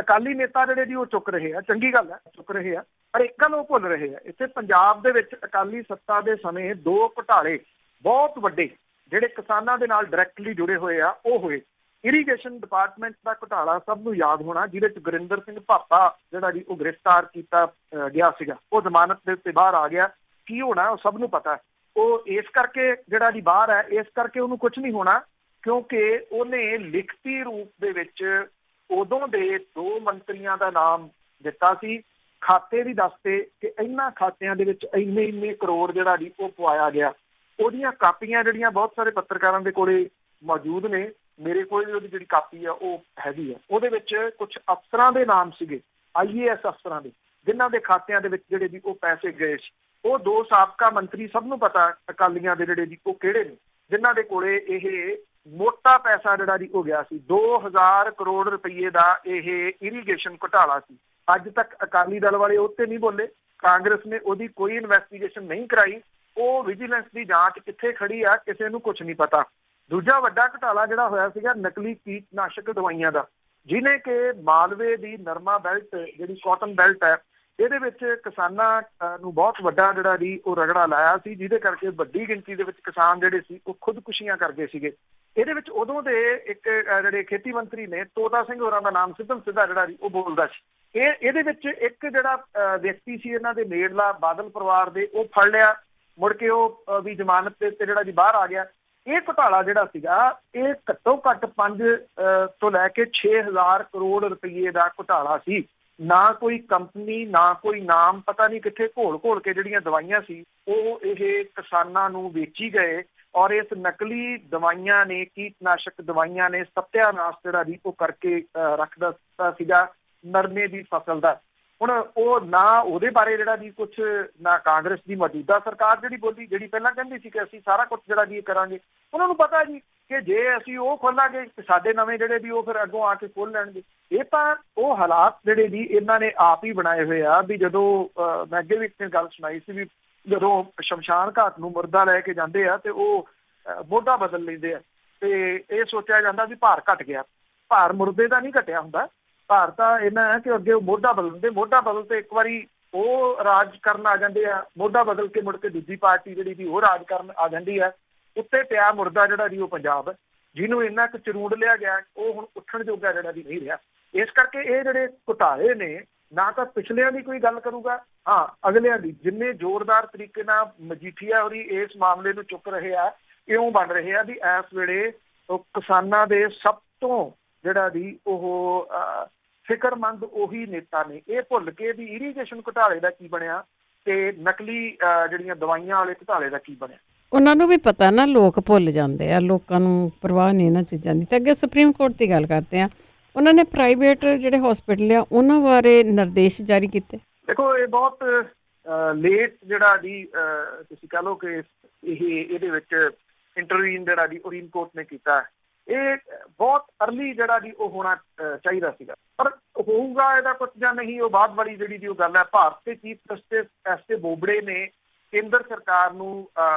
ਅਕਾਲੀ ਨੇਤਾ ਜਿਹੜੇ ਜੀ ਉਹ ਚੁੱਕ ਰਹੇ ਆ, ਚੰਗੀ ਗੱਲ ਹੈ, ਚੁੱਕ ਰਹੇ ਆ, ਪਰ ਇੱਕ ਗੱਲ ਉਹ ਭੁੱਲ ਰਹੇ ਆ, ਇੱਥੇ ਪੰਜਾਬ ਦੇ ਵਿੱਚ ਅਕਾਲੀ ਸੱਤਾ ਦੇ ਸਮੇਂ 2 ਘੁਟਾਲੇ ਬਹੁਤ ਵੱਡੇ ਜਿਹੜੇ ਕਿਸਾਨਾਂ ਦੇ ਨਾਲ ਡਾਇਰੈਕਟਲੀ ਜੁੜੇ ਹੋਏ ਆ ਉਹ ਹੋਏ। ਇਰੀਗੇਸ਼ਨ ਡਿਪਾਰਟਮੈਂਟ ਦਾ ਘੁਟਾਲਾ ਸਭ ਨੂੰ ਯਾਦ ਹੋਣਾ, ਜਿਹਦੇ ਚ ਗੁਰਿੰਦਰ ਸਿੰਘ ਭਾਪਾ ਜਿਹੜਾ ਜੀ ਉਹ ਗ੍ਰਿਫਤਾਰ ਕੀਤਾ ਗਿਆ ਸੀਗਾ, ਉਹ ਜ਼ਮਾਨਤ ਦੇ ਉੱਤੇ ਬਾਹਰ ਆ ਗਿਆ। ਕੀ ਹੋਣਾ ਉਹ ਸਭ ਨੂੰ ਪਤਾ। ਉਹ ਇਸ ਕਰਕੇ ਜਿਹੜਾ ਜੀ ਬਾਹਰ ਹੈ, ਇਸ ਕਰਕੇ ਉਹਨੂੰ ਕੁਝ ਨਹੀਂ ਹੋਣਾ, ਕਿਉਂਕਿ ਉਹਨੇ ਲਿਖਤੀ ਰੂਪ ਦੇ ਵਿੱਚ ਉਦੋਂ ਦੇ 2 ਮੰਤਰੀਆਂ ਦਾ ਨਾਮ ਦਿੱਤਾ ਸੀ, ਖਾਤੇ ਵੀ ਦੱਸਦੇ ਕਿ ਇਹਨਾਂ ਖਾਤਿਆਂ ਦੇ ਵਿੱਚ ਇੰਨੇ ਕਰੋੜ ਜਿਹੜਾ ਜੀ ਉਹ ਪਵਾਇਆ ਗਿਆ। ਉਹਦੀਆਂ ਕਾਪੀਆਂ ਜਿਹੜੀਆਂ ਬਹੁਤ ਸਾਰੇ ਪੱਤਰਕਾਰਾਂ ਦੇ ਕੋਲੇ ਮੌਜੂਦ ਨੇ, ਮੇਰੇ ਕੋਲ ਵੀ ਉਹਦੀ ਜਿਹੜੀ ਕਾਪੀ ਆ ਉਹ ਹੈਗੀ ਆ। ਉਹਦੇ ਵਿੱਚ ਕੁਝ ਅਫਸਰਾਂ ਦੇ ਨਾਮ ਸੀਗੇ, IAS ਅਫਸਰਾਂ ਦੇ, ਜਿਨ੍ਹਾਂ ਦੇ ਖਾਤਿਆਂ ਦੇ ਵਿੱਚ ਜਿਹੜੇ ਜੀ ਉਹ ਪੈਸੇ ਗਏ ਸੀ। ਉਹ 2 ਸਾਬਕਾ ਮੰਤਰੀ, ਸਭ ਨੂੰ ਪਤਾ ਅਕਾਲੀਆਂ ਦੇ ਜਿਹੜੇ ਜੀ ਉਹ ਕਿਹੜੇ ਨੇ, ਜਿਨ੍ਹਾਂ ਦੇ ਕੋਲੇ ਇਹ ਮੋਟਾ ਪੈਸਾ ਜਿਹੜਾ ਜੀ ਉਹ ਗਿਆ ਸੀ। 2000 ਕਰੋੜ ਰੁਪਏ ਦਾ ਇਹ ਇਰੀਗੇਸ਼ਨ ਘੁਟਾਲਾ ਸੀ। ਅੱਜ ਤੱਕ ਅਕਾਲੀ ਦਲ ਵਾਲੇ ਉੱਤੇ ਨਹੀਂ ਬੋਲੇ, ਕਾਂਗਰਸ ਨੇ ਉਹਦੀ ਕੋਈ ਇਨਵੈਸਟੀਗੇਸ਼ਨ ਨਹੀਂ ਕਰਾਈ। ਉਹ ਵਿਜੀਲੈਂਸ ਦੀ ਜਾਂਚ ਕਿੱਥੇ ਖੜੀ ਆ, ਕਿਸੇ ਨੂੰ ਕੁਝ ਨਹੀਂ ਪਤਾ। ਦੂਜਾ ਵੱਡਾ ਘੁਟਾਲਾ ਜਿਹੜਾ ਹੋਇਆ ਸੀਗਾ ਨਕਲੀ ਕੀਟਨਾਸ਼ਕ ਦਵਾਈਆਂ ਦਾ, ਜਿਹਨੇ ਕਿ ਮਾਲਵੇ ਦੀ ਨਰਮਾ ਬੈਲਟ ਜਿਹੜੀ ਕਾਟਨ ਬੈਲਟ ਹੈ, ਇਹਦੇ ਵਿੱਚ ਕਿਸਾਨਾਂ ਨੂੰ ਬਹੁਤ ਵੱਡਾ ਜਿਹੜਾ ਜੀ ਉਹ ਰਗੜਾ ਲਾਇਆ ਸੀ, ਜਿਹਦੇ ਕਰਕੇ ਵੱਡੀ ਗਿਣਤੀ ਦੇ ਵਿੱਚ ਕਿਸਾਨ ਜਿਹੜੇ ਸੀ ਉਹ ਖੁਦਕੁਸ਼ੀਆਂ ਕਰ ਗਏ ਸੀਗੇ। ਇਹਦੇ ਵਿੱਚ ਉਦੋਂ ਦੇ ਇੱਕ ਜਿਹੜੇ ਖੇਤੀ ਮੰਤਰੀ ਨੇ, ਤੋਤਾ ਸਿੰਘ ਹੋਰਾਂ ਦਾ ਨਾਮ ਸਿੱਧਾ ਜਿਹੜਾ ਜੀ ਉਹ ਬੋਲਦਾ ਸੀ। ਇਹਦੇ ਵਿੱਚ ਇੱਕ ਜਿਹੜਾ ਵਿਅਕਤੀ ਸੀ ਇਹਨਾਂ ਦੇ ਨੇੜਲਾ ਬਾਦਲ ਪਰਿਵਾਰ ਦੇ, ਉਹ ਫੜ ਲਿਆ, ਮੁੜ ਕੇ ਉਹ ਵੀ ਜ਼ਮਾਨਤ ਤੇ ਜਿਹੜਾ ਜੀ ਬਾਹਰ ਆ ਗਿਆ। ਇਹ ਘੁਟਾਲਾ ਜਿਹੜਾ ਸੀਗਾ ਇਹ ਘੱਟੋ ਘੱਟ 5 ਤੋਂ ਲੈ ਕੇ 6000 ਕਰੋੜ ਰੁਪਏ ਦਾ ਘੁਟਾਲਾ ਸੀ। ਨਾ ਕੋਈ ਕੰਪਨੀ, ਨਾ ਕੋਈ ਨਾਮ, ਪਤਾ ਨਹੀਂ ਕਿੱਥੇ ਘੋਲ ਕੇ ਜਿਹੜੀਆਂ ਦਵਾਈਆਂ ਸੀ ਉਹ ਇਹ ਕਿਸਾਨਾਂ ਨੂੰ ਵੇਚੀ ਗਏ। ਔਰ ਇਸ ਨਕਲੀ ਦਵਾਈਆਂ ਨੇ, ਕੀਟਨਾਸ਼ਕ ਦਵਾਈਆਂ ਨੇ ਸੱਤਿਆਨਾਸ਼ ਜਿਹੜਾ ਜੀ ਉਹ ਕਰਕੇ ਰੱਖ ਦਿੱਤਾ ਸੀਗਾ ਨਰਮੇ ਦੀ ਫਸਲ ਦਾ। ਹੁਣ ਉਹ ਨਾ ਉਹਦੇ ਬਾਰੇ ਜਿਹੜਾ ਜੀ ਕੁਛ, ਨਾ ਕਾਂਗਰਸ ਦੀ ਮੌਜੂਦਾ ਸਰਕਾਰ ਜਿਹੜੀ ਬੋਲੀ, ਜਿਹੜੀ ਪਹਿਲਾਂ ਕਹਿੰਦੀ ਸੀ ਕਿ ਅਸੀਂ ਸਾਰਾ ਕੁਛ ਜਿਹੜਾ ਜੀ ਕਰਾਂਗੇ। ਉਹਨਾਂ ਨੂੰ ਪਤਾ ਜੀ ਕਿ ਜੇ ਅਸੀਂ ਉਹ ਖੋਲਾਂਗੇ ਸਾਡੇ ਨਵੇਂ ਜਿਹੜੇ ਵੀ ਉਹ ਫਿਰ ਅੱਗੋਂ ਆ ਕੇ ਖੋਲ ਲੈਣਗੇ। ਇਹ ਤਾਂ ਉਹ ਹਾਲਾਤ ਜਿਹੜੇ ਜੀ ਇਹਨਾਂ ਨੇ ਆਪ ਹੀ ਬਣਾਏ ਹੋਏ ਆ। ਵੀ ਜਦੋਂ ਮੈਂ ਅੱਗੇ ਵੀ ਇੱਕ ਗੱਲ ਸੁਣਾਈ ਸੀ ਵੀ ਜਦੋਂ ਸ਼ਮਸ਼ਾਨ ਘਾਟ ਨੂੰ ਮੁਰਦਾ ਲੈ ਕੇ ਜਾਂਦੇ ਆ ਤੇ ਉਹ ਮੋਢਾ ਬਦਲ ਲੈਂਦੇ ਆ, ਤੇ ਇਹ ਸੋਚਿਆ ਜਾਂਦਾ ਵੀ ਭਾਰ ਘਟ ਗਿਆ। ਭਾਰ ਮੁਰਦੇ ਦਾ ਨਹੀਂ ਘਟਿਆ ਹੁੰਦਾ, ਭਾਰ ਤਾਂ ਇਹਨਾਂ ਹੈ ਕਿ ਅੱਗੇ ਉਹ ਮੋਢਾ ਬਦਲਦੇ, ਮੋਢਾ ਬਦਲ ਤੇ ਇੱਕ ਵਾਰੀ ਉਹ ਰਾਜ ਕਰਨ ਆ ਜਾਂਦੇ ਆ, ਮੋਢਾ ਬਦਲ ਕੇ ਮੁੜ ਕੇ ਦੂਜੀ ਪਾਰਟੀ ਜਿਹੜੀ ਵੀ ਉਹ ਰਾਜ ਕਰਨ ਆ ਜਾਂਦੀ ਹੈ। ਉੱਤੇ ਪਿਆ ਮੁਰਦਾ ਜਿਹੜਾ ਜੀ ਉਹ ਪੰਜਾਬ, ਜਿਹਨੂੰ ਇੰਨਾ ਕੁ ਚਰੂੰਡ ਲਿਆ ਗਿਆ, ਉਹ ਹੁਣ ਉੱਠਣ ਜੋਗਾ ਜਿਹੜਾ ਜੀ ਨਹੀਂ ਰਿਹਾ। ਇਸ ਕਰਕੇ ਇਹ ਜਿਹੜੇ ਘੁਟਾਲੇ ਨੇ, ਨਾ ਤਾਂ ਪਿਛਲਿਆਂ ਦੀ ਕੋਈ ਗੱਲ ਕਰੂਗਾ, ਹਾਂ ਅਗਲਿਆਂ ਦੀ। ਜਿੰਨੇ ਜ਼ੋਰਦਾਰ ਤਰੀਕੇ ਨਾਲ ਮਜੀਠੀਆ ਹੋਰੀ ਇਸ ਮਾਮਲੇ ਨੂੰ ਚੁੱਕ ਰਹੇ ਆ, ਇਉਂ ਬਣ ਰਹੇ ਆ ਵੀ ਇਸ ਵੇਲੇ ਕਿਸਾਨਾਂ ਦੇ ਸਭ ਤੋਂ ਜਿਹੜਾ ਜੀ ਉਹ ਫਿਕਰਮੰਦ ਉਹੀ ਨੇਤਾ ਨੇ। ਇਹ ਭੁੱਲ ਕੇ ਵੀ ਇਰੀਗੇਸ਼ਨ ਘੁਟਾਲੇ ਦਾ ਕੀ ਬਣਿਆ ਤੇ ਨਕਲੀ ਜਿਹੜੀਆਂ ਦਵਾਈਆਂ ਵਾਲੇ ਘੁਟਾਲੇ ਦਾ ਕੀ ਬਣਿਆ। ਉਹਨਾਂ ਨੂੰ ਵੀ ਪਤਾ ਨਾ, ਲੋਕ ਭੁੱਲ ਜਾਂਦੇ ਆ, ਲੋਕਾਂ ਨੂੰ ਪਰਵਾਹ ਨਹੀਂ ਇਹਨਾਂ ਚੀਜ਼ਾਂ ਦੀ। ਤੇ ਅੱਗੇ ਸੁਪਰੀਮ ਕੋਰਟ ਦੀ ਗੱਲ ਕਰਦੇ ਆ, ਉਹਨਾਂ ਨੇ ਪ੍ਰਾਈਵੇਟ ਜਿਹੜੇ ਹਸਪੀਟਲ ਆ ਉਹਨਾਂ ਬਾਰੇ ਨਿਰਦੇਸ਼ ਜਾਰੀ ਕੀਤੇ। ਦੇਖੋ ਇਹ ਬਹੁਤ ਲੇਟ ਜਿਹੜਾ ਜੀ ਤੁਸੀਂ ਕਹ ਲਓ ਕਿ ਇਹਦੇ ਵਿੱਚ ਇੰਟਰਵੀਨ ਜਿਹੜਾ ਜੀ ਸੁਪਰੀਮ ਕੋਰਟ ਨੇ ਕੀਤਾ। ਇਹ ਬਹੁਤ ਅਰਲੀ ਜਿਹੜਾ ਜੀ ਉਹ ਹੋਣਾ ਚਾਹੀਦਾ ਸੀਗਾ, ਪਰ ਹੋਊਗਾ ਇਹਦਾ ਕੁਝ ਜਾਂ ਨਹੀਂ ਉਹ ਬਾਅਦ ਵਾਲੀ ਜਿਹੜੀ ਜੀ ਉਹ ਗੱਲ ਹੈ। ਭਾਰਤ ਦੇ ਚੀਫ ਜਸਟਿਸ ਐਸ ਬੋਬੜੇ ਨੇ ਕੇਂਦਰ ਸਰਕਾਰ ਨੂੰ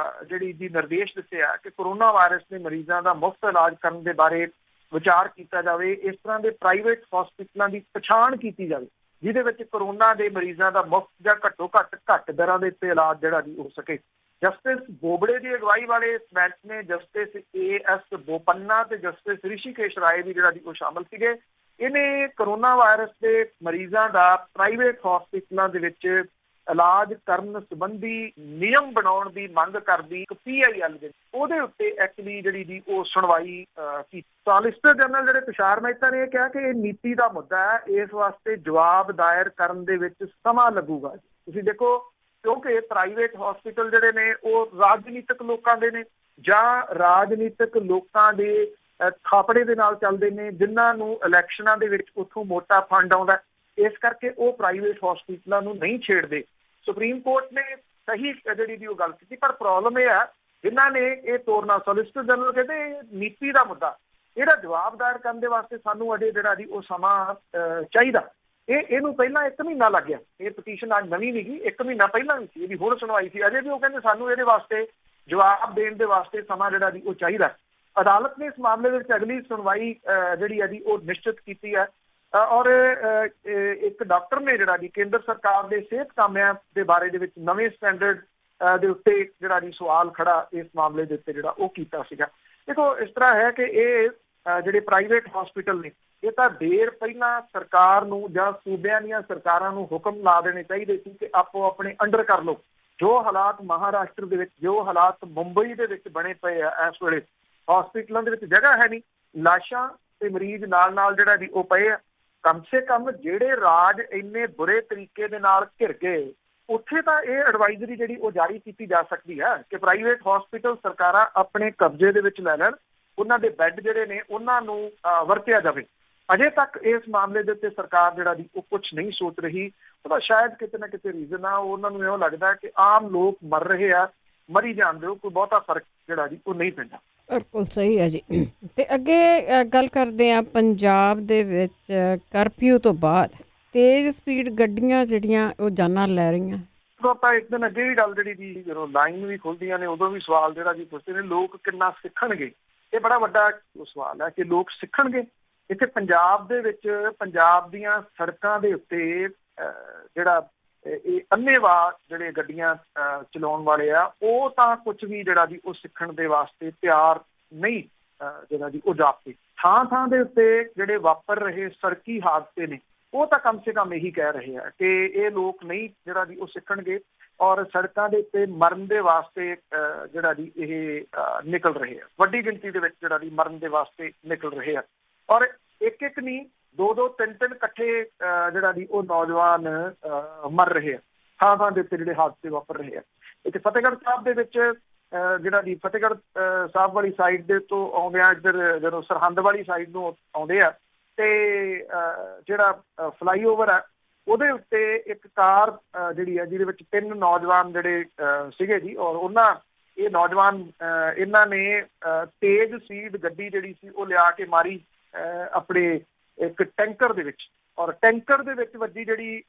ਜਿਹੜੀ ਜੀ ਨਿਰਦੇਸ਼ ਦਿੱਤੇ ਆ ਕਿ ਕਰੋਨਾ ਵਾਇਰਸ ਦੇ ਮਰੀਜ਼ਾਂ ਦਾ ਮੁਫਤ ਇਲਾਜ ਕਰਨ ਦੇ ਬਾਰੇ ਵਿਚਾਰ ਕੀਤਾ ਜਾਵੇ। ਇਸ ਤਰ੍ਹਾਂ ਦੇ ਪ੍ਰਾਈਵੇਟ ਹਸਪੀਟਲਾਂ ਦੀ ਪਛਾਣ ਕੀਤੀ ਜਾਵੇ ਜਿਹਦੇ ਵਿੱਚ ਕਰੋਨਾ ਦੇ ਮਰੀਜ਼ਾਂ ਦਾ ਮੁਫਤ ਜਾਂ ਘੱਟੋ ਘੱਟ ਦਰਾਂ ਦੇ ਉੱਤੇ ਇਲਾਜ ਜਿਹੜਾ ਜੀ ਹੋ ਸਕੇ। ਜਸਟਿਸ ਬੋਬੜੇ ਦੀ ਅਗਵਾਈ ਵਾਲੇ ਬੈਂਚ ਨੇ ਜਸਟਿਸ AS ਬੋਪੰਨਾ ਤੇ ਜਸਟਿਸ ਰਿਸ਼ੀਕੇਸ਼ ਰਾਏ ਵੀ ਜਿਹੜਾ ਜੀ ਉਹ ਸ਼ਾਮਲ ਸੀਗੇ। ਇਹਨੇ ਕਰੋਨਾ ਵਾਇਰਸ ਦੇ ਮਰੀਜ਼ਾਂ ਦਾ ਪ੍ਰਾਈਵੇਟ ਹਸਪੀਟਲਾਂ ਦੇ ਵਿੱਚ ਇਲਾਜ ਕਰਨ ਸੰਬੰਧੀ ਨਿਯਮ ਬਣਾਉਣ ਦੀ ਮੰਗ ਕਰਦੀ ਇੱਕ PIL ਦੇ ਉਹਦੇ ਉੱਤੇ ਐਕਚੁਅਲੀ ਜਿਹੜੀ ਜੀ ਉਹ ਸੁਣਵਾਈ ਕੀਤੀ। ਸੋਲਿਸਿਟਰ ਜਨਰਲ ਜਿਹੜੇ ਤੁਸ਼ਾਰ ਮਹਿਤਾ ਨੇ ਇਹ ਕਿਹਾ ਕਿ ਇਹ ਨੀਤੀ ਦਾ ਮੁੱਦਾ ਹੈ, ਇਸ ਵਾਸਤੇ ਜਵਾਬ ਦਾਇਰ ਕਰਨ ਦੇ ਵਿੱਚ ਸਮਾਂ ਲੱਗੂਗਾ। ਤੁਸੀਂ ਦੇਖੋ ਕਿਉਂਕਿ ਪ੍ਰਾਈਵੇਟ ਹਸਪੀਟਲ ਜਿਹੜੇ ਨੇ ਉਹ ਰਾਜਨੀਤਿਕ ਲੋਕਾਂ ਦੇ ਨੇ ਜਾਂ ਰਾਜਨੀਤਿਕ ਲੋਕਾਂ ਦੇ ਖਾਪੜੇ ਦੇ ਨਾਲ ਚੱਲਦੇ ਨੇ, ਜਿਨ੍ਹਾਂ ਨੂੰ ਇਲੈਕਸ਼ਨਾਂ ਦੇ ਵਿੱਚ ਉੱਥੋਂ ਮੋਟਾ ਫੰਡ ਆਉਂਦਾ। ਇਸ ਕਰਕੇ ਉਹ ਪ੍ਰਾਈਵੇਟ ਹਸਪੀਟਲਾਂ ਨੂੰ ਨਹੀਂ ਛੇੜਦੇ। ਸੁਪਰੀਮ ਕੋਰਟ ਨੇ ਸਹੀ ਜਿਹੜੀ ਦੀ ਉਹ ਗੱਲ ਕੀਤੀ। ਪਰ ਪ੍ਰੋਬਲਮ ਇਹ ਹੈ ਜਿਨ੍ਹਾਂ ਨੇ ਇਹ ਤੋੜਨਾ, ਸੋਲਿਸਿਟਰ ਜਨਰਲ ਕਹਿੰਦੇ ਨੀਤੀ ਦਾ ਮੁੱਦਾ ਇਹਦਾ ਜਵਾਬ ਦਾਇਰ ਕਰਨ ਦੇ ਵਾਸਤੇ ਸਾਨੂੰ ਅਜੇ ਜਿਹੜਾ ਜੀ ਉਹ ਸਮਾਂ ਚਾਹੀਦਾ। ਇਹਨੂੰ ਪਹਿਲਾਂ 1 ਮਹੀਨਾ ਲੱਗ ਗਿਆ। ਇਹ ਪਟੀਸ਼ਨ ਅੱਜ ਨਵੀਂ ਨਹੀਂ ਗਈ, 1 ਮਹੀਨਾ ਪਹਿਲਾਂ ਵੀ ਸੀ, ਇਹਦੀ ਹੁਣ ਸੁਣਵਾਈ ਸੀ। ਅਜੇ ਵੀ ਉਹ ਕਹਿੰਦੇ ਸਾਨੂੰ ਇਹਦੇ ਵਾਸਤੇ ਜਵਾਬ ਦੇਣ ਦੇ ਵਾਸਤੇ ਸਮਾਂ ਜਿਹੜਾ ਜੀ ਉਹ ਚਾਹੀਦਾ। ਅਦਾਲਤ ਨੇ ਇਸ ਮਾਮਲੇ ਦੇ ਵਿੱਚ ਅਗਲੀ ਸੁਣਵਾਈ ਜਿਹੜੀ ਹੈ ਜੀ ਉਹ ਨਿਸ਼ਚਿਤ ਕੀਤੀ ਹੈ। ਔਰ ਇੱਕ ਡਾਕਟਰ ਨੇ ਜਿਹੜਾ ਜੀ ਕੇਂਦਰ ਸਰਕਾਰ ਦੇ ਸਿਹਤ ਕਾਮਿਆਂ ਦੇ ਬਾਰੇ ਦੇ ਵਿੱਚ ਨਵੇਂ ਸਟੈਂਡਰਡ ਦੇ ਉੱਤੇ ਜਿਹੜਾ ਜੀ ਸਵਾਲ ਖੜਾ ਇਸ ਮਾਮਲੇ ਦੇ ਉੱਤੇ ਜਿਹੜਾ ਉਹ ਕੀਤਾ ਸੀਗਾ। ਦੇਖੋ ਇਸ ਤਰ੍ਹਾਂ ਹੈ ਕਿ ਇਹ ਜਿਹੜੇ ਪ੍ਰਾਈਵੇਟ ਹਸਪੀਟਲ ਨੇ ਇਹ ਤਾਂ ਦੇਰ ਪਹਿਲਾਂ ਸਰਕਾਰ ਨੂੰ ਜਾਂ ਸੂਬਿਆਂ ਦੀਆਂ ਸਰਕਾਰਾਂ ਨੂੰ ਹੁਕਮ ਲਾ ਦੇਣੇ ਚਾਹੀਦੇ ਸੀ ਕਿ ਆਪੋ ਆਪਣੇ ਅੰਡਰ ਕਰ ਲਓ। ਜੋ ਹਾਲਾਤ ਮਹਾਰਾਸ਼ਟਰ ਦੇ ਵਿੱਚ, ਜੋ ਹਾਲਾਤ ਮੁੰਬਈ ਦੇ ਵਿੱਚ ਬਣੇ ਪਏ ਆ ਇਸ ਵੇਲੇ, ਹਸਪੀਟਲਾਂ ਦੇ ਵਿੱਚ ਜਗ੍ਹਾ ਹੈ ਨਹੀਂ, ਲਾਸ਼ਾਂ ਤੇ ਮਰੀਜ਼ ਨਾਲ ਜਿਹੜਾ ਜੀ ਉਹ ਪਏ ਆ। ਕਮ ਸੇ ਕਮ ਜਿਹੜੇ ਰਾਜ ਇੰਨੇ ਬੁਰੇ ਤਰੀਕੇ ਦੇ ਨਾਲ ਘਿਰ ਗਏ ਉੱਥੇ ਤਾਂ ਇਹ ਐਡਵਾਈਜ਼ਰੀ ਜਿਹੜੀ ਉਹ ਜਾਰੀ ਕੀਤੀ ਜਾ ਸਕਦੀ ਹੈ ਕਿ ਪ੍ਰਾਈਵੇਟ ਹਸਪੀਟਲ ਸਰਕਾਰਾਂ ਆਪਣੇ ਕਬਜ਼ੇ ਦੇ ਵਿੱਚ ਲੈ ਲੈਣ, ਉਹਨਾਂ ਦੇ ਬੈੱਡ ਜਿਹੜੇ ਨੇ ਉਹਨਾਂ ਨੂੰ ਵਰਤਿਆ ਜਾਵੇ। ਅਜੇ ਤੱਕ ਇਸ ਮਾਮਲੇ ਦੇ ਉੱਤੇ ਸਰਕਾਰ ਜਿਹੜਾ ਜੀ ਉਹ ਕੁਛ ਨਹੀਂ ਸੋਚ ਰਹੀ। ਉਹਦਾ ਸ਼ਾਇਦ ਕਿਤੇ ਨਾ ਕਿਤੇ ਰੀਜ਼ਨ ਆ, ਉਹਨਾਂ ਨੂੰ ਇਹੋ ਲੱਗਦਾ ਕਿ ਆਮ ਲੋਕ ਮਰ ਰਹੇ ਆ, ਮਰੀ ਜਾਂਦੇ ਹੋ, ਕੋਈ ਬਹੁਤਾ ਫਰਕ ਜਿਹੜਾ ਜੀ ਉਹ ਨਹੀਂ ਪੈਂਦਾ। ਬਿਲਕੁਲ ਸਹੀ ਹੈ ਜੀ। ਤੇ ਅੱਗੇ ਗੱਲ ਕਰਦੇ ਆ ਪੰਜਾਬ ਦੇ ਵਿੱਚ ਕਰਫਿਊ ਤੋਂ ਬਾਅਦ ਤੇਜ਼ ਸਪੀਡ ਗੱਡੀਆਂ ਜਿਹੜੀਆਂ ਉਹ ਜਾਨਾਂ ਲੈ ਰਹੀਆਂ। ਆਪਾਂ ਇੱਕ ਦਿਨ ਅੱਗੇ ਵੀ ਗੱਲ ਜਿਹੜੀ ਜੀ ਜਦੋਂ ਲਾਈਨ ਵੀ ਖੁੱਲਦੀਆਂ ਨੇ ਉਦੋਂ ਵੀ ਸਵਾਲ ਜਿਹੜਾ ਜੀ ਪੁੱਛਦੇ ਨੇ ਲੋਕ ਕਿੰਨਾ ਸਿੱਖਣਗੇ। ਇਹ ਬੜਾ ਵੱਡਾ ਸਵਾਲ ਹੈ ਕਿ ਲੋਕ ਸਿੱਖਣਗੇ। ਇੱਥੇ ਪੰਜਾਬ ਦੇ ਵਿੱਚ ਪੰਜਾਬ ਦੀਆਂ ਸੜਕਾਂ ਦੇ ਉੱਤੇ ਜਿਹੜਾ ਇਹ ਅੰਨ੍ਹੇਵਾਹ ਜਿਹੜੇ ਗੱਡੀਆਂ ਚਲਾਉਣ ਵਾਲੇ ਆ ਉਹ ਤਾਂ ਕੁਝ ਵੀ ਜਿਹੜਾ ਜੀ ਉਹ ਸਿੱਖਣ ਦੇ ਵਾਸਤੇ ਤਿਆਰ ਨਹੀਂ ਜਿਹੜਾ ਜੀ ਉਹ ਜਾਪਦੇ। ਥਾਂ ਦੇ ਉੱਤੇ ਜਿਹੜੇ ਵਾਪਰ ਰਹੇ ਸੜਕੀ ਹਾਦਸੇ ਨੇ ਉਹ ਤਾਂ ਕਮ ਸੇ ਕਮ ਇਹੀ ਕਹਿ ਰਹੇ ਆ ਕਿ ਇਹ ਲੋਕ ਨਹੀਂ ਜਿਹੜਾ ਜੀ ਉਹ ਸਿੱਖਣਗੇ ਔਰ ਸੜਕਾਂ ਦੇ ਉੱਤੇ ਮਰਨ ਦੇ ਵਾਸਤੇ ਜਿਹੜਾ ਜੀ ਇਹ ਨਿਕਲ ਰਹੇ ਆ। ਵੱਡੀ ਗਿਣਤੀ ਦੇ ਵਿੱਚ ਜਿਹੜਾ ਜੀ ਮਰਨ ਦੇ ਵਾਸਤੇ ਨਿਕਲ ਰਹੇ ਆ ਔਰ ਇੱਕ ਨਹੀਂ 2 3 ਇਕੱਠੇ ਜਿਹੜਾ ਜੀ ਉਹ ਨੌਜਵਾਨ ਮਰ ਰਹੇ ਆ। ਥਾਂ ਦੇ ਉੱਤੇ ਜਿਹੜੇ ਹਾਦਸੇ ਵਾਪਰ ਰਹੇ ਆ। ਇੱਥੇ ਫਤਿਹਗੜ੍ਹ ਸਾਹਿਬ ਦੇ ਵਿੱਚ ਜਿਹੜਾ ਜੀ ਫਤਿਹਗੜ੍ਹ ਸਾਹਿਬ ਵਾਲੀ ਸਾਈਡ ਦੇ ਤੋਂ ਆਉਂਦਿਆਂ ਇੱਧਰ ਜਦੋਂ ਸਰਹੰਦ ਵਾਲੀ ਸਾਈਡ ਨੂੰ ਆਉਂਦੇ ਆ ਤੇ ਜਿਹੜਾ ਫਲਾਈਓਵਰ ਆ ਉਹਦੇ ਉੱਤੇ ਇੱਕ ਕਾਰ ਜਿਹੜੀ ਹੈ ਜਿਹਦੇ ਵਿੱਚ 3 ਨੌਜਵਾਨ ਜਿਹੜੇ ਸੀਗੇ ਜੀ ਔਰ ਇਹ ਨੌਜਵਾਨ ਇਹਨਾਂ ਨੇ ਤੇਜ਼ ਸਪੀਡ ਗੱਡੀ ਜਿਹੜੀ ਸੀ ਉਹ ਲਿਆ ਕੇ ਮਾਰੀ ਆਪਣੇ ਇੱਕ ਟੈਂਕਰ ਦੇ ਵਿੱਚ ਔਰ ਟੈਂਕਰ ਦੇ ਵਿੱਚ ਵੱਜੀ ਜਿਹੜੀ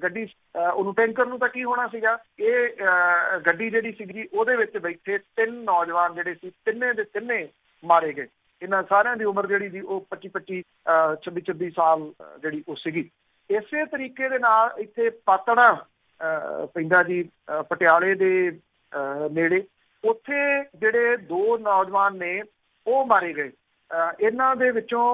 ਗੱਡੀ ਉਹਨੂੰ ਟੈਂਕਰ ਨੂੰ ਤਾਂ ਕੀ ਹੋਣਾ ਸੀਗਾ। ਇਹ ਗੱਡੀ ਜਿਹੜੀ ਸੀਗੀ ਉਹਦੇ ਵਿੱਚ ਬੈਠੇ 3 ਨੌਜਵਾਨ ਜਿਹੜੇ ਸੀ ਤਿੰਨੇ ਦੇ ਤਿੰਨੇ ਮਾਰੇ ਗਏ। ਇਹਨਾਂ ਸਾਰਿਆਂ ਦੀ ਉਮਰ ਜਿਹੜੀ ਸੀ ਉਹ 25 26 ਸਾਲ ਜਿਹੜੀ ਉਹ ਸੀਗੀ। ਇਸੇ ਤਰੀਕੇ ਦੇ ਨਾਲ ਇੱਥੇ ਪਾਤੜਾ ਪੈਂਦਾ ਜੀ ਪਟਿਆਲੇ ਦੇ ਨੇੜੇ, ਉੱਥੇ ਜਿਹੜੇ 2 ਨੌਜਵਾਨ ਨੇ ਉਹ ਮਾਰੇ ਗਏ। ਇਹਨਾਂ ਦੇ ਵਿੱਚੋਂ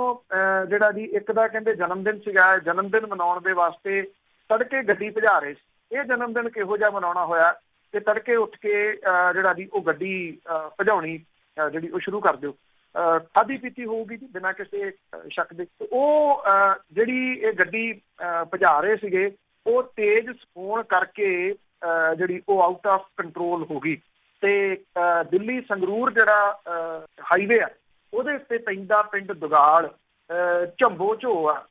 ਜਿਹੜਾ ਜੀ ਇੱਕ ਦਾ ਕਹਿੰਦੇ ਜਨਮ ਦਿਨ ਸੀਗਾ, ਜਨਮ ਦਿਨ ਮਨਾਉਣ ਦੇ ਵਾਸਤੇ ਤੜਕੇ ਗੱਡੀ ਭਜਾ ਰਹੇ ਸੀ। ਇਹ ਜਨਮ ਦਿਨ ਕਿਹੋ ਜਿਹਾ ਮਨਾਉਣਾ ਹੋਇਆ ਕਿ ਤੜਕੇ ਉੱਠ ਕੇ ਜਿਹੜਾ ਜੀ ਉਹ ਗੱਡੀ ਭਜਾਉਣੀ ਜਿਹੜੀ ਉਹ ਸ਼ੁਰੂ ਕਰ ਦਿਓ। ਖਾਧੀ ਪੀਤੀ ਹੋਊਗੀ ਜੀ ਬਿਨਾਂ ਕਿਸੇ ਸ਼ੱਕ ਦੇ। ਉਹ ਜਿਹੜੀ ਇਹ ਗੱਡੀ ਭਜਾ ਰਹੇ ਸੀਗੇ ਉਹ ਤੇਜ਼ ਹੋਣ ਕਰਕੇ ਜਿਹੜੀ ਉਹ ਆਊਟ ਆਫ ਕੰਟਰੋਲ ਹੋ ਗਈ ਤੇ ਦਿੱਲੀ ਸੰਗਰੂਰ ਜਿਹੜਾ ਹਾਈਵੇ ਆ ਉਹਦੇ ਉੱਤੇ ਪੈਂਦਾ ਪਿੰਡ ਦੁਗਾਲ ਝੰਬੋ ਝੋ ਆ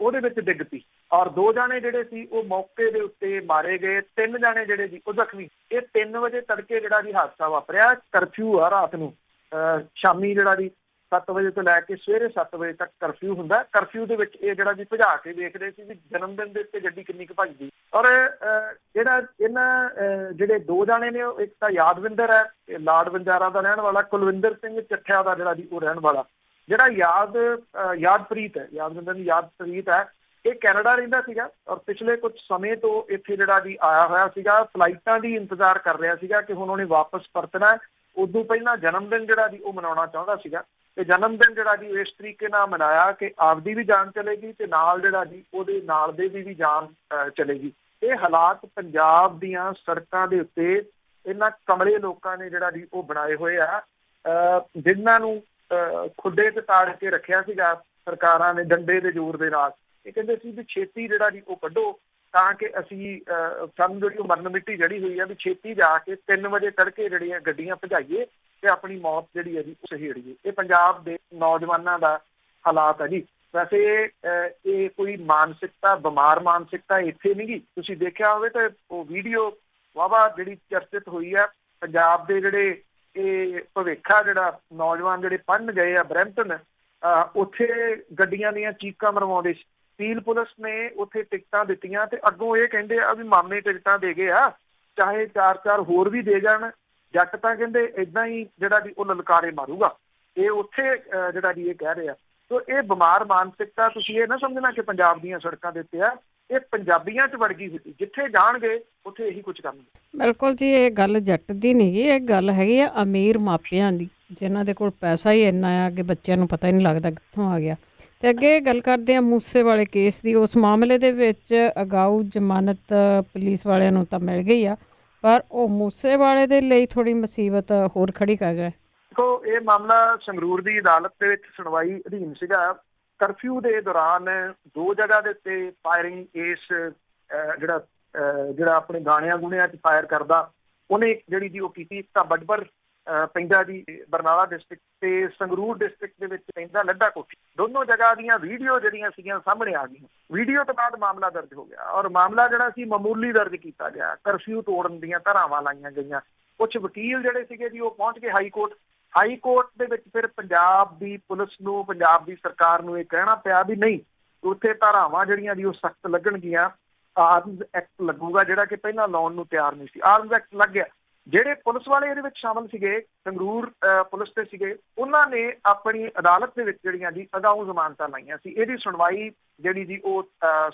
ਉਹਦੇ ਵਿੱਚ ਡਿੱਗ ਪਈ ਔਰ 2 ਜਾਣੇ ਜਿਹੜੇ ਸੀ ਉਹ ਮੌਕੇ ਦੇ ਉੱਤੇ ਮਾਰੇ ਗਏ। 3 ਜਾਣੇ ਜਿਹੜੇ ਜੀ ਉਹ ਜ਼ਖਮੀ। ਇਹ 3 ਵਜੇ ਤੜਕੇ ਜਿਹੜਾ ਜੀ ਹਾਦਸਾ ਵਾਪਰਿਆ। ਕਰਫਿਊ ਆ ਰਾਤ ਨੂੰ, ਸ਼ਾਮੀ ਜਿਹੜਾ ਜੀ 7 ਵਜੇ ਤੋਂ ਲੈ ਕੇ ਸਵੇਰੇ 7 ਵਜੇ ਤੱਕ ਕਰਫਿਊ ਹੁੰਦਾ। ਕਰਫਿਊ ਦੇ ਵਿੱਚ ਇਹ ਜਿਹੜਾ ਜੀ ਭਜਾ ਕੇ ਦੇਖਦੇ ਸੀ ਵੀ ਜਨਮ ਦਿਨ ਦੇ ਉੱਤੇ ਗੱਡੀ ਕਿੰਨੀ ਕੁ ਭੱਜਦੀ। ਔਰ ਜਿਹੜਾ ਇਹਨਾਂ ਜਿਹੜੇ 2 ਜਾਣੇ ਨੇ ਇੱਕ ਤਾਂ ਯਾਦਵਿੰਦਰ ਹੈ, ਲਾਡ ਬੰਜਾਰਾ ਦਾ ਰਹਿਣ ਵਾਲਾ, ਕੁਲਵਿੰਦਰ ਸਿੰਘ ਚੱਠਿਆ ਦਾ ਜਿਹੜਾ ਜੀ ਉਹ ਰਹਿਣ ਵਾਲਾ। ਜਿਹੜਾ ਯਾਦਪ੍ਰੀਤ ਹੈ, ਯਾਦਵਿੰਦਰ ਦੀ ਯਾਦਪ੍ਰੀਤ ਹੈ, ਇਹ ਕੈਨੇਡਾ ਰਹਿੰਦਾ ਸੀਗਾ ਔਰ ਪਿਛਲੇ ਕੁਝ ਸਮੇਂ ਤੋਂ ਇੱਥੇ ਜਿਹੜਾ ਜੀ ਆਇਆ ਹੋਇਆ ਸੀਗਾ। ਫਲਾਈਟਾਂ ਦੀ ਇੰਤਜ਼ਾਰ ਕਰ ਰਿਹਾ ਸੀਗਾ ਕਿ ਹੁਣ ਉਹਨੇ ਵਾਪਸ ਪਰਤਣਾ। ਉਦੋਂ ਪਹਿਲਾਂ ਜਨਮ ਦਿਨ ਜਿਹੜਾ ਜੀ ਉਹ ਮਨਾਉਣਾ ਚਾਹੁੰਦਾ ਸੀਗਾ ਤੇ ਜਨਮ ਦਿਨ ਜਿਹੜਾ ਜੀ ਇਸ ਤਰੀਕੇ ਨਾਲ ਮਨਾਇਆ ਕਿ ਆਪਦੀ ਵੀ ਜਾਨ ਚਲੇਗੀ ਤੇ ਨਾਲ ਜਿਹੜਾ ਜੀ ਉਹਦੇ ਨਾਲ ਦੇ ਦੀ ਵੀ ਜਾਨ ਚਲੇਗੀ। ਇਹ ਹਾਲਾਤ ਪੰਜਾਬ ਦੀਆਂ ਸੜਕਾਂ ਦੇ ਉੱਤੇ ਇਹਨਾਂ ਕਮਲੇ ਲੋਕਾਂ ਨੇ ਜਿਹੜਾ ਜੀ ਉਹ ਬਣਾਏ ਹੋਏ ਆ, ਜਿਨ੍ਹਾਂ ਨੂੰ ਖੁੱਡੇ ਤੇ ਤਾੜ ਕੇ ਰੱਖਿਆ ਸੀਗਾ ਸਰਕਾਰਾਂ ਨੇ ਡੰਡੇ ਦੇ ਜ਼ੋਰ ਦੇ ਨਾਲ। ਇਹ ਕਹਿੰਦੇ ਸੀ ਵੀ ਛੇਤੀ ਜਿਹੜਾ ਜੀ ਉਹ ਕੱਢੋ ਤਾਂ ਕਿ ਅਸੀਂ ਸਾਨੂੰ ਜਿਹੜੀ ਉਹ ਮਰਨ ਮਿੱਟੀ ਜੜੀ ਹੋਈ ਆ ਵੀ ਛੇਤੀ ਜਾ ਕੇ 3 ਵਜੇ ਤੜਕੇ ਜਿਹੜੀਆਂ ਗੱਡੀਆਂ ਭਜਾਈਏ ਤੇ ਆਪਣੀ ਮੌਤ ਜਿਹੜੀ ਹੈ ਜੀ ਉਹ ਸਹੇੜੀਏ। ਇਹ ਪੰਜਾਬ ਦੇ ਨੌਜਵਾਨਾਂ ਦਾ ਹਾਲਾਤ ਹੈ ਜੀ। ਵੈਸੇ ਇਹ ਕੋਈ ਮਾਨਸਿਕਤਾ, ਬਿਮਾਰ ਮਾਨਸਿਕਤਾ ਇੱਥੇ ਨਹੀਂ ਗੀ। ਤੁਸੀਂ ਦੇਖਿਆ ਹੋਵੇ ਤਾਂ ਉਹ ਵੀਡੀਓ ਵਾਹਵਾ ਜਿਹੜੀ ਚਰਚਿਤ ਹੋਈ ਹੈ। ਪੰਜਾਬ ਦੇ ਜਿਹੜੇ ਇਹ ਭਵਿੱਖ ਆ, ਜਿਹੜਾ ਨੌਜਵਾਨ ਜਿਹੜੇ ਪੜ੍ਹਨ ਗਏ ਆ ਬਰੈਂਪਟਨ, ਉੱਥੇ ਗੱਡੀਆਂ ਦੀਆਂ ਚੀਕਾਂ ਮਰਵਾਉਂਦੇ ਸੀ। ਪੀਲ ਪੁਲਿਸ ਨੇ ਉੱਥੇ ਟਿਕਟਾਂ ਦਿੱਤੀਆਂ ਤੇ ਅੱਗੋਂ ਇਹ ਕਹਿੰਦੇ ਆ ਵੀ ਮਾਮੇ ਟਿਕਟਾਂ ਦੇ ਗਏ ਆ, ਚਾਹੇ 4-4 ਹੋਰ ਵੀ ਦੇ ਜਾਣ, ਜੱਟ ਤਾਂ ਕਹਿੰਦੇ ਏਦਾਂ ਹੀ ਜਿਹੜਾ ਜੀ ਉਹ ਲਲਕਾਰੇ ਮਾਰੂਗਾ। ਇਹ ਉੱਥੇ ਜਿਹੜਾ ਜੀ ਇਹ ਕਹਿ ਰਹੇ ਆ। ਸੋ ਇਹ ਬਿਮਾਰ ਮਾਨਸਿਕਤਾ, ਤੁਸੀਂ ਇਹ ਨਾ ਸਮਝਣਾ ਕਿ ਪੰਜਾਬ ਦੀਆਂ ਸੜਕਾਂ ਦੇ ਉੱਤੇ ਆ, ਇਹ ਪੰਜਾਬੀਆਂ 'ਚ ਵੜ ਗਈ ਹੋਈ। ਜਿੱਥੇ ਜਾਣਗੇ ਉੱਥੇ ਇਹੀ ਕੁਝ ਕਰਨਗੇ। ਬਿਲਕੁਲ ਜੀ, ਇਹ ਗੱਲ ਜੱਟ ਦੀ ਨਹੀਂ ਗੀ, ਇਹ ਗੱਲ ਹੈਗੀ ਆ ਅਮੀਰ ਮਾਪਿਆਂ ਦੀ, ਜਿਨ੍ਹਾਂ ਦੇ ਕੋਲ ਪੈਸਾ ਹੀ ਇੰਨਾ ਆ ਕਿ ਬੱਚਿਆਂ ਨੂੰ ਪਤਾ ਹੀ ਨਹੀਂ ਲੱਗਦਾ ਕਿੱਥੋਂ ਆ ਗਿਆ। ਤੇ ਅੱਗੇ ਗੱਲ ਕਰਦੇ ਆ ਮੂਸੇ ਵਾਲੇ ਕੇਸ ਦੀ। ਉਸ ਮਾਮਲੇ ਦੇ ਵਿੱਚ ਅਗਾਊ ਜ਼ਮਾਨਤ ਪੁਲਿਸ ਵਾਲਿਆਂ ਨੂੰ ਤਾਂ ਮਿਲ ਗਈ ਆ, ਪਰ ਉਹ ਮੂਸੇ ਵਾਲੇ ਦੇ ਲਈ ਥੋੜੀ ਮੁਸੀਬਤ ਹੋਰ ਖੜੀ ਕਰ ਗਏ। ਦੇਖੋ, ਇਹ ਮਾਮਲਾ ਸੰਗਰੂਰ ਦੀ ਅਦਾਲਤ ਦੇ ਵਿੱਚ ਸੁਣਵਾਈ ਅਧੀਨ ਸੀਗਾ। ਕਰਫਿਊ ਦੇ ਦੌਰਾਨ 2 ਜਗ੍ਹਾ ਦੇ ਉੱਤੇ ਫਾਇਰਿੰਗ, ਇਸ ਜਿਹੜਾ ਆਪਣੇ ਗਾਣਿਆਂ ਗੁਣਿਆਂ 'ਚ ਫਾਇਰ ਕਰਦਾ, ਉਹਨੇ ਜਿਹੜੀ ਜੀ ਉਹ ਕੀਤੀ। ਇੱਕ ਤਾਂ ਬੱਡਬਰ ਪੈਂਦਾ ਜੀ ਬਰਨਾਲਾ ਡਿਸਟ੍ਰਿਕਟ, ਤੇ ਸੰਗਰੂਰ ਡਿਸਟ੍ਰਿਕਟ ਦੇ ਵਿੱਚ ਪੈਂਦਾ ਲੱਡਾ ਕੋਠੀ। ਦੋਨੋਂ ਜਗ੍ਹਾ ਦੀਆਂ ਵੀਡੀਓ ਜਿਹੜੀਆਂ ਸੀਗੀਆਂ ਸਾਹਮਣੇ ਆ ਗਈਆਂ। ਵੀਡੀਓ ਤੋਂ ਬਾਅਦ ਮਾਮਲਾ ਦਰਜ ਹੋ ਗਿਆ, ਔਰ ਮਾਮਲਾ ਜਿਹੜਾ ਸੀ ਮਾਮੂਲੀ ਦਰਜ ਕੀਤਾ ਗਿਆ। ਕਰਫਿਊ ਤੋੜਨ ਦੀਆਂ ਧਾਰਾਵਾਂ ਲਾਈਆਂ ਗਈਆਂ। ਕੁਝ ਵਕੀਲ ਜਿਹੜੇ ਸੀਗੇ ਜੀ ਉਹ ਪਹੁੰਚ ਗਏ ਹਾਈ ਕੋਰਟ ਦੇ ਵਿੱਚ। ਫਿਰ ਪੰਜਾਬ ਦੀ ਪੁਲਿਸ ਨੂੰ, ਪੰਜਾਬ ਦੀ ਸਰਕਾਰ ਨੂੰ ਇਹ ਕਹਿਣਾ ਪਿਆ ਵੀ ਨਹੀਂ, ਉੱਥੇ ਧਾਰਾਵਾਂ ਜਿਹੜੀਆਂ ਜੀ ਉਹ ਸਖਤ ਲੱਗਣਗੀਆਂ। ਆਰਮਜ਼ ਐਕਟ ਲੱਗੂਗਾ, ਜਿਹੜਾ ਕਿ ਪਹਿਲਾਂ ਲਾਉਣ ਨੂੰ ਤਿਆਰ ਨਹੀਂ ਸੀ। ਆਰਮਜ਼ ਐਕਟ ਲੱਗ ਗਿਆ। ਜਿਹੜੇ ਪੁਲਿਸ ਵਾਲੇ ਇਹਦੇ ਵਿੱਚ ਸ਼ਾਮਲ ਸੀਗੇ, ਸੰਗਰੂਰ ਪੁਲਿਸ ਦੇ ਸੀਗੇ, ਉਹਨਾਂ ਨੇ ਆਪਣੀ ਅਦਾਲਤ ਦੇ ਵਿੱਚ ਜਿਹੜੀਆਂ ਜੀ ਅਗਾਊਂ ਜ਼ਮਾਨਤਾਂ ਲਾਈਆਂ ਸੀ। ਇਹਦੀ ਸੁਣਵਾਈ ਜਿਹੜੀ ਜੀ ਉਹ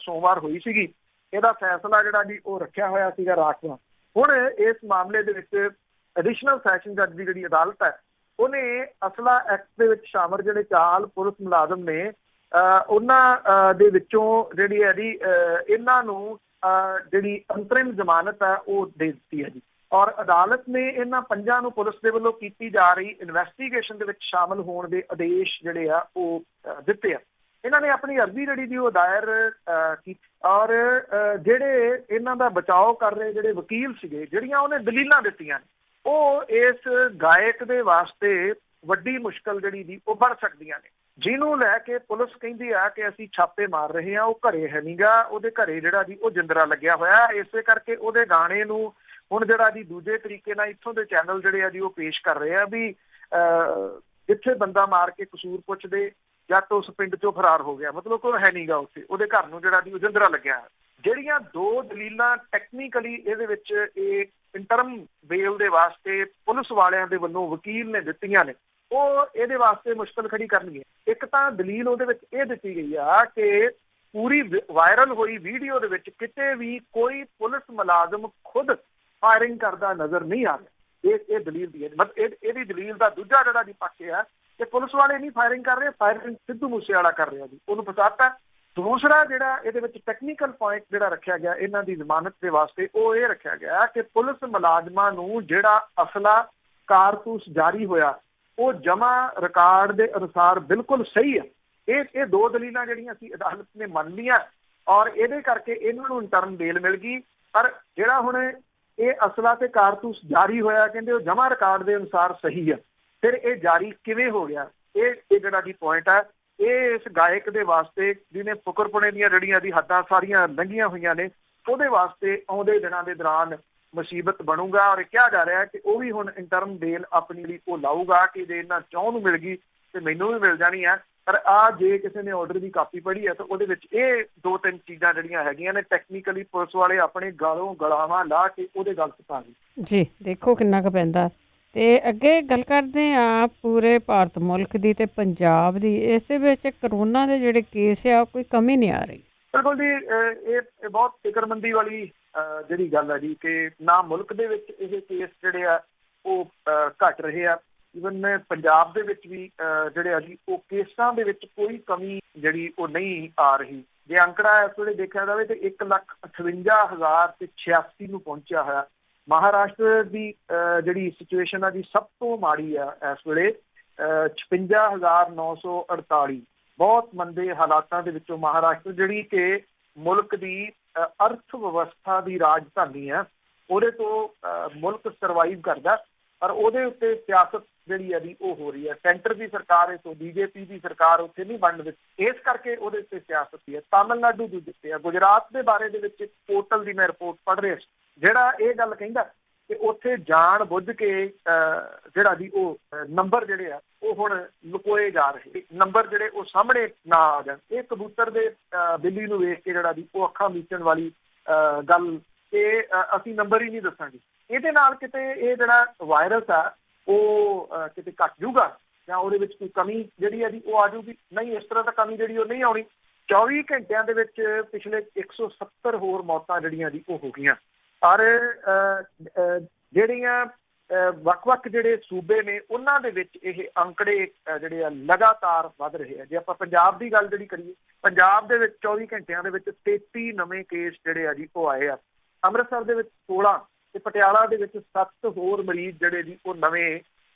ਸੋਮਵਾਰ ਹੋਈ ਸੀਗੀ। ਇਹਦਾ ਫੈਸਲਾ ਜਿਹੜਾ ਜੀ ਉਹ ਰੱਖਿਆ ਹੋਇਆ ਸੀਗਾ ਰਾਖਵਾਂ। ਹੁਣ ਇਸ ਮਾਮਲੇ ਦੇ ਵਿੱਚ ਐਡੀਸ਼ਨਲ ਸੈਸ਼ਨ ਜੱਜ ਦੀ ਜਿਹੜੀ ਅਦਾਲਤ ਹੈ, ਉਹਨੇ ਅਸਲਾ ਐਕਟ ਦੇ ਵਿੱਚ ਸ਼ਾਮਲ ਜਿਹੜੇ 4 ਪੁਲਿਸ ਮੁਲਾਜ਼ਮ ਨੇ, ਉਹਨਾਂ ਦੇ ਵਿੱਚੋਂ ਜਿਹੜੀ ਹੈ ਜੀ ਇਹਨਾਂ ਨੂੰ ਜਿਹੜੀ ਅੰਤਰਿਮ ਜ਼ਮਾਨਤ ਹੈ ਉਹ ਦੇ ਦਿੱਤੀ ਹੈ ਜੀ। ਔਰ ਅਦਾਲਤ ਨੇ ਇਹਨਾਂ 5 ਨੂੰ ਪੁਲਿਸ ਦੇ ਵੱਲੋਂ ਕੀਤੀ ਜਾ ਰਹੀ ਇਨਵੈਸਟੀਗੇਸ਼ਨ ਦੇ ਵਿੱਚ ਸ਼ਾਮਲ ਹੋਣ ਦੇ ਆਦੇਸ਼ ਜਿਹੜੇ ਆ ਉਹ ਦਿੱਤੇ ਆ। ਇਹਨਾਂ ਨੇ ਆਪਣੀ ਅਰਜ਼ੀ ਜਿਹੜੀ ਜੀ ਉਹ ਦਾਇਰ ਕੀਤੀ, ਔਰ ਜਿਹੜੇ ਇਹਨਾਂ ਦਾ ਬਚਾਓ ਕਰ ਰਹੇ ਜਿਹੜੇ ਵਕੀਲ ਸੀਗੇ, ਜਿਹੜੀਆਂ ਉਹਨੇ ਦਲੀਲਾਂ ਦਿੱਤੀਆਂ ਨੇ, ਉਹ ਇਸ ਗਾਇਕ ਦੇ ਵਾਸਤੇ ਵੱਡੀ ਮੁਸ਼ਕਲ ਜਿਹੜੀ ਦੀ ਉਹ ਬਣ ਸਕਦੀਆਂ ਨੇ। ਜਿਹਨੂੰ ਲੈ ਕੇ ਪੁਲਿਸ ਕਹਿੰਦੀ ਆ ਕਿ ਅਸੀਂ ਛਾਪੇ ਮਾਰ ਰਹੇ ਹਾਂ, ਉਹ ਘਰੇ ਹੈ ਨੀਗਾ। ਉਹਦੇ ਘਰੇ ਜਿਹੜਾ ਜੀ ਉਹ ਜਿੰਦਰਾ ਲੱਗਿਆ ਹੋਇਆ। ਇਸੇ ਕਰਕੇ ਉਹਦੇ ਗਾਣੇ ਨੂੰ ਹੁਣ ਜਿਹੜਾ ਜੀ ਦੂਜੇ ਤਰੀਕੇ ਨਾਲ ਇੱਥੋਂ ਦੇ ਚੈਨਲ ਜਿਹੜੇ ਆ ਜੀ ਉਹ ਪੇਸ਼ ਕਰ ਰਹੇ ਆ ਵੀ ਜਿੱਥੇ ਬੰਦਾ ਮਾਰ ਕੇ ਕਸੂਰ ਪੁੱਛਦੇ, ਜੱਟ ਉਸ ਪਿੰਡ ਚੋਂ ਫਰਾਰ ਹੋ ਗਿਆ, ਮਤਲਬ ਕੋਈ ਹੈ ਨੀਗਾ ਉੱਥੇ, ਉਹਦੇ ਘਰ ਨੂੰ ਜਿਹੜਾ ਜੀ ਉਹ ਜਿੰਦਰਾ ਲੱਗਿਆ। ਜਿਹੜੀਆਂ 2 ਦਲੀਲਾਂ ਟੈਕਨੀਕਲੀ ਇਹਦੇ ਵਿੱਚ ਇਹ ਇੰਟਰਮ ਬੇਲ ਦੇ ਵਾਸਤੇ ਪੁਲਿਸ ਵਾਲਿਆਂ ਦੇ ਵੱਲੋਂ ਵਕੀਲ ਨੇ ਦਿੱਤੀਆਂ ਨੇ, ਉਹ ਇਹਦੇ ਵਾਸਤੇ ਮੁਸ਼ਕਲ ਖੜੀ ਕਰਨਗੀਆਂ। ਇੱਕ ਤਾਂ ਦਲੀਲ ਉਹਦੇ ਵਿੱਚ ਇਹ ਦਿੱਤੀ ਗਈ ਆ ਕਿ ਪੂਰੀ ਵਾਇਰਲ ਹੋਈ ਵੀਡੀਓ ਦੇ ਵਿੱਚ ਕਿਤੇ ਵੀ ਕੋਈ ਪੁਲਿਸ ਮੁਲਾਜ਼ਮ ਖੁਦ ਫਾਇਰਿੰਗ ਕਰਦਾ ਨਜ਼ਰ ਨਹੀਂ ਆ ਰਿਹਾ। ਇਹ ਦਲੀਲ ਦੀ ਹੈ। ਮਤਲਬ ਇਹਦੀ ਦਲੀਲ ਦਾ ਦੂਜਾ ਜਿਹੜਾ ਜੀ ਪੱਖ ਹੈ ਕਿ ਪੁਲਿਸ ਵਾਲੇ ਨਹੀਂ ਫਾਇਰਿੰਗ ਕਰ ਰਹੇ, ਫਾਇਰਿੰਗ ਸਿੱਧੂ ਮੂਸੇਵਾਲਾ ਕਰ ਰਿਹਾ ਜੀ, ਉਹਨੂੰ ਫਸਾਤਾ। ਦੂਸਰਾ ਜਿਹੜਾ ਇਹਦੇ ਵਿੱਚ ਟੈਕਨੀਕਲ ਪੁਆਇੰਟ ਜਿਹੜਾ ਰੱਖਿਆ ਗਿਆ ਇਹਨਾਂ ਦੀ ਜ਼ਮਾਨਤ ਦੇ ਵਾਸਤੇ, ਉਹ ਇਹ ਰੱਖਿਆ ਗਿਆ ਕਿ ਪੁਲਿਸ ਮੁਲਾਜ਼ਮਾਂ ਨੂੰ ਜਿਹੜਾ ਅਸਲਾ ਕਾਰਤੂਸ ਜਾਰੀ ਹੋਇਆ ਉਹ ਜਮ੍ਹਾਂ ਰਿਕਾਰਡ ਦੇ ਅਨੁਸਾਰ ਬਿਲਕੁਲ ਸਹੀ ਹੈ। ਇਹ 2 ਦਲੀਲਾਂ ਜਿਹੜੀਆਂ ਸੀ ਅਦਾਲਤ ਨੇ ਮੰਨ ਲਈਆਂ, ਔਰ ਇਹਦੇ ਕਰਕੇ ਇਹਨਾਂ ਨੂੰ ਇੰਟਰਮ ਬੇਲ ਮਿਲ ਗਈ। ਪਰ ਜਿਹੜਾ ਹੁਣ ਇਹ ਅਸਲਾ ਤੇ ਕਾਰਤੂਸ ਜਾਰੀ ਹੋਇਆ, ਕਹਿੰਦੇ ਉਹ ਜਮ੍ਹਾਂ ਰਿਕਾਰਡ ਦੇ ਅਨੁਸਾਰ ਸਹੀ ਹੈ। ਫਿਰ ਇਹ ਜਾਰੀ ਕਿਵੇਂ ਹੋ ਗਿਆ, ਇਹ ਜਿਹੜਾ ਜੀ ਪੁਆਇੰਟ ਹੈ, ਇਹ ਇਸ ਗਾਇਕ ਦੇ ਵਾਸਤੇ ਜਿਹਨੇ ਫੁਕਰਪੁਣੇ ਦੀਆਂ ਜਿਹੜੀਆਂ ਦੀ ਹੱਦਾਂ ਸਾਰੀਆਂ ਲੰਘੀਆਂ ਹੋਈਆਂ ਨੇ, ਉਹਦੇ ਵਾਸਤੇ ਆਉਂਦੇ ਦਿਨਾਂ ਦੇ ਦੌਰਾਨ ਮੁਸੀਬਤ ਬਣੂਗਾ। ਔਰ ਕਿਹਾ ਜਾ ਰਿਹਾ ਕਿ ਉਹ ਵੀ ਹੁਣ ਇੰਟਰਮ ਬੇਲ ਆਪਣੀ ਲਈ ਉਹ ਲਾਊਗਾ ਕਿ ਜੇ ਇਹਨਾਂ 4 ਨੂੰ ਮਿਲ ਗਈ ਤੇ ਮੈਨੂੰ ਵੀ ਮਿਲ ਜਾਣੀ ਹੈ। ਪਰ ਜੇ ਕਿਸੇ ਨੇ ਆਰਡਰ ਦੀ ਕਾਪੀ ਪੜ੍ਹੀ ਹੈ ਤਾਂ ਉਹਦੇ ਵਿੱਚ ਇਹ 2-3 ਚੀਜ਼ਾਂ ਜਿਹੜੀਆਂ ਹੈਗੀਆਂ ਨੇ, ਟੈਕਨੀਕਲੀ ਪੁਲਿਸ ਵਾਲੇ ਆਪਣੇ ਗਾਲੋਂ ਗਲਾਵਾਂ ਲਾ ਕੇ ਉਹਦੇ ਗਲ 'ਚ ਪਾ ਗਏ ਜੀ। ਦੇਖੋ ਕਿੰਨਾ ਕੁ ਪੈਂਦਾ। ਤੇ ਅੱਗੇ ਗੱਲ ਕਰਦੇ ਆ ਪੂਰੇ ਭਾਰਤ ਮੁਲਕ ਦੀ ਤੇ ਪੰਜਾਬ ਦੀ। ਇਸ ਦੇ ਵਿੱਚ ਕਰੋਨਾ ਦੇ ਜਿਹੜੇ ਕੇਸ ਆ ਕੋਈ ਕਮੀ ਨਹੀਂ ਆ ਰਹੀ। ਬਿਲਕੁਲ ਜੀ, ਇਹ ਬਹੁਤ ਫਿਕਰਮੰਦੀ ਵਾਲੀ ਜਿਹੜੀ ਗੱਲ ਹੈ ਜੀ ਕਿ ਨਾ ਮੁਲਕ ਦੇ ਵਿੱਚ ਇਹ ਕੇਸ ਜਿਹੜੇ ਆ ਉਹ ਘਟ ਰਹੇ ਆ। ਈਵਨ ਪੰਜਾਬ ਦੇ ਵਿੱਚ ਵੀ ਜਿਹੜੇ ਆ ਜੀ ਉਹ ਕੇਸਾਂ ਦੇ ਵਿੱਚ ਕੋਈ ਕਮੀ ਜਿਹੜੀ ਉਹ ਨਹੀਂ ਆ ਰਹੀ। ਜੇ ਅੰਕੜਾ ਇਸ ਵੇਲੇ ਦੇਖਿਆ ਜਾਵੇ ਤਾਂ 1,58,086 ਨੂੰ ਪਹੁੰਚਿਆ ਹੋਇਆ। ਮਹਾਰਾਸ਼ਟਰ ਦੀ ਜਿਹੜੀ ਸਿਚੁਏਸ਼ਨ ਆ ਜੀ ਸਭ ਤੋਂ ਮਾੜੀ ਆ ਇਸ ਵੇਲੇ, 56,948। ਬਹੁਤ ਮੰਦੇ ਹਾਲਾਤਾਂ ਦੇ ਵਿੱਚੋਂ ਮਹਾਰਾਸ਼ਟਰ, ਜਿਹੜੀ ਕਿ ਮੁਲਕ ਦੀ ਅਰਥ ਵਿਵਸਥਾ ਦੀ ਰਾਜਧਾਨੀ ਹੈ, ਉਹਦੇ ਤੋਂ ਮੁਲਕ ਸਰਵਾਈਵ ਕਰਦਾ। ਪਰ ਉਹਦੇ ਉੱਤੇ ਸਿਆਸਤ ਜਿਹੜੀ ਹੈ ਜੀ ਉਹ ਹੋ ਰਹੀ ਹੈ। ਸੈਂਟਰ ਦੀ ਸਰਕਾਰ ਇਸ ਤੋਂ BJP ਦੀ ਸਰਕਾਰ ਉੱਥੇ ਨਹੀਂ ਬਣਨ ਦਿੱਤੀ, ਇਸ ਕਰਕੇ ਉਹਦੇ ਉੱਤੇ ਸਿਆਸਤ ਹੈ। ਤਾਮਿਲਨਾਡੂ ਦੀ ਦਿੱਤੇ ਆ। ਗੁਜਰਾਤ ਦੇ ਬਾਰੇ ਦੇ ਵਿੱਚ ਪੋਰਟਲ ਦੀ ਮੈਂ ਰਿਪੋਰਟ ਪੜ੍ਹ ਰਿਹਾ ਸੀ, ਜਿਹੜਾ ਇਹ ਗੱਲ ਕਹਿੰਦਾ ਕਿ ਉੱਥੇ ਜਾਣ ਬੁੱਝ ਕੇ ਜਿਹੜਾ ਜੀ ਉਹ ਨੰਬਰ ਜਿਹੜੇ ਆ ਉਹ ਹੁਣ ਲੁਕੋਏ ਜਾ ਰਹੇ, ਨੰਬਰ ਜਿਹੜੇ ਉਹ ਸਾਹਮਣੇ ਨਾ ਆ ਜਾਣ। ਇਹ ਕਬੂਤਰ ਦੇ ਬਿੱਲੀ ਨੂੰ ਵੇਖ ਕੇ ਜਿਹੜਾ ਜੀ ਉਹ ਅੱਖਾਂ ਮੀਚਣ ਵਾਲੀ ਗੱਲ ਕਿ ਅਸੀਂ ਨੰਬਰ ਹੀ ਨਹੀਂ ਦੱਸਾਂਗੇ। ਇਹਦੇ ਨਾਲ ਕਿਤੇ ਇਹ ਜਿਹੜਾ ਵਾਇਰਸ ਆ ਉਹ ਕਿਤੇ ਘੱਟ ਜੂਗਾ ਜਾਂ ਉਹਦੇ ਵਿੱਚ ਕੋਈ ਕਮੀ ਜਿਹੜੀ ਹੈ ਜੀ ਉਹ ਆ ਜੂਗੀ? ਨਹੀਂ, ਇਸ ਤਰ੍ਹਾਂ ਤਾਂ ਕਮੀ ਜਿਹੜੀ ਉਹ ਨਹੀਂ ਆਉਣੀ। 24 ਘੰਟਿਆਂ ਦੇ ਵਿੱਚ ਪਿਛਲੇ 170 ਹੋਰ ਮੌਤਾਂ ਜਿਹੜੀਆਂ ਜੀ ਉਹ ਹੋ ਗਈਆਂ। ਔਰ ਜਿਹੜੀਆਂ ਵੱਖ-ਵੱਖ ਜਿਹੜੇ ਸੂਬੇ ਨੇ ਉਹਨਾਂ ਦੇ ਵਿੱਚ ਇਹ ਅੰਕੜੇ ਜਿਹੜੇ ਆ ਲਗਾਤਾਰ ਵੱਧ ਰਹੇ ਆ। ਜੇ ਆਪਾਂ ਪੰਜਾਬ ਦੀ ਗੱਲ ਜਿਹੜੀ ਕਰੀਏ, ਪੰਜਾਬ ਦੇ ਵਿੱਚ 24 ਘੰਟਿਆਂ ਦੇ ਵਿੱਚ 33 ਨਵੇਂ ਕੇਸ ਜਿਹੜੇ ਆ ਜੀ ਉਹ ਆਏ ਆ। ਅੰਮ੍ਰਿਤਸਰ ਦੇ ਵਿੱਚ 16 ਤੇ ਪਟਿਆਲਾ ਦੇ ਵਿੱਚ 7 ਹੋਰ ਮਰੀਜ਼ ਜਿਹੜੇ ਜੀ ਉਹ ਨਵੇਂ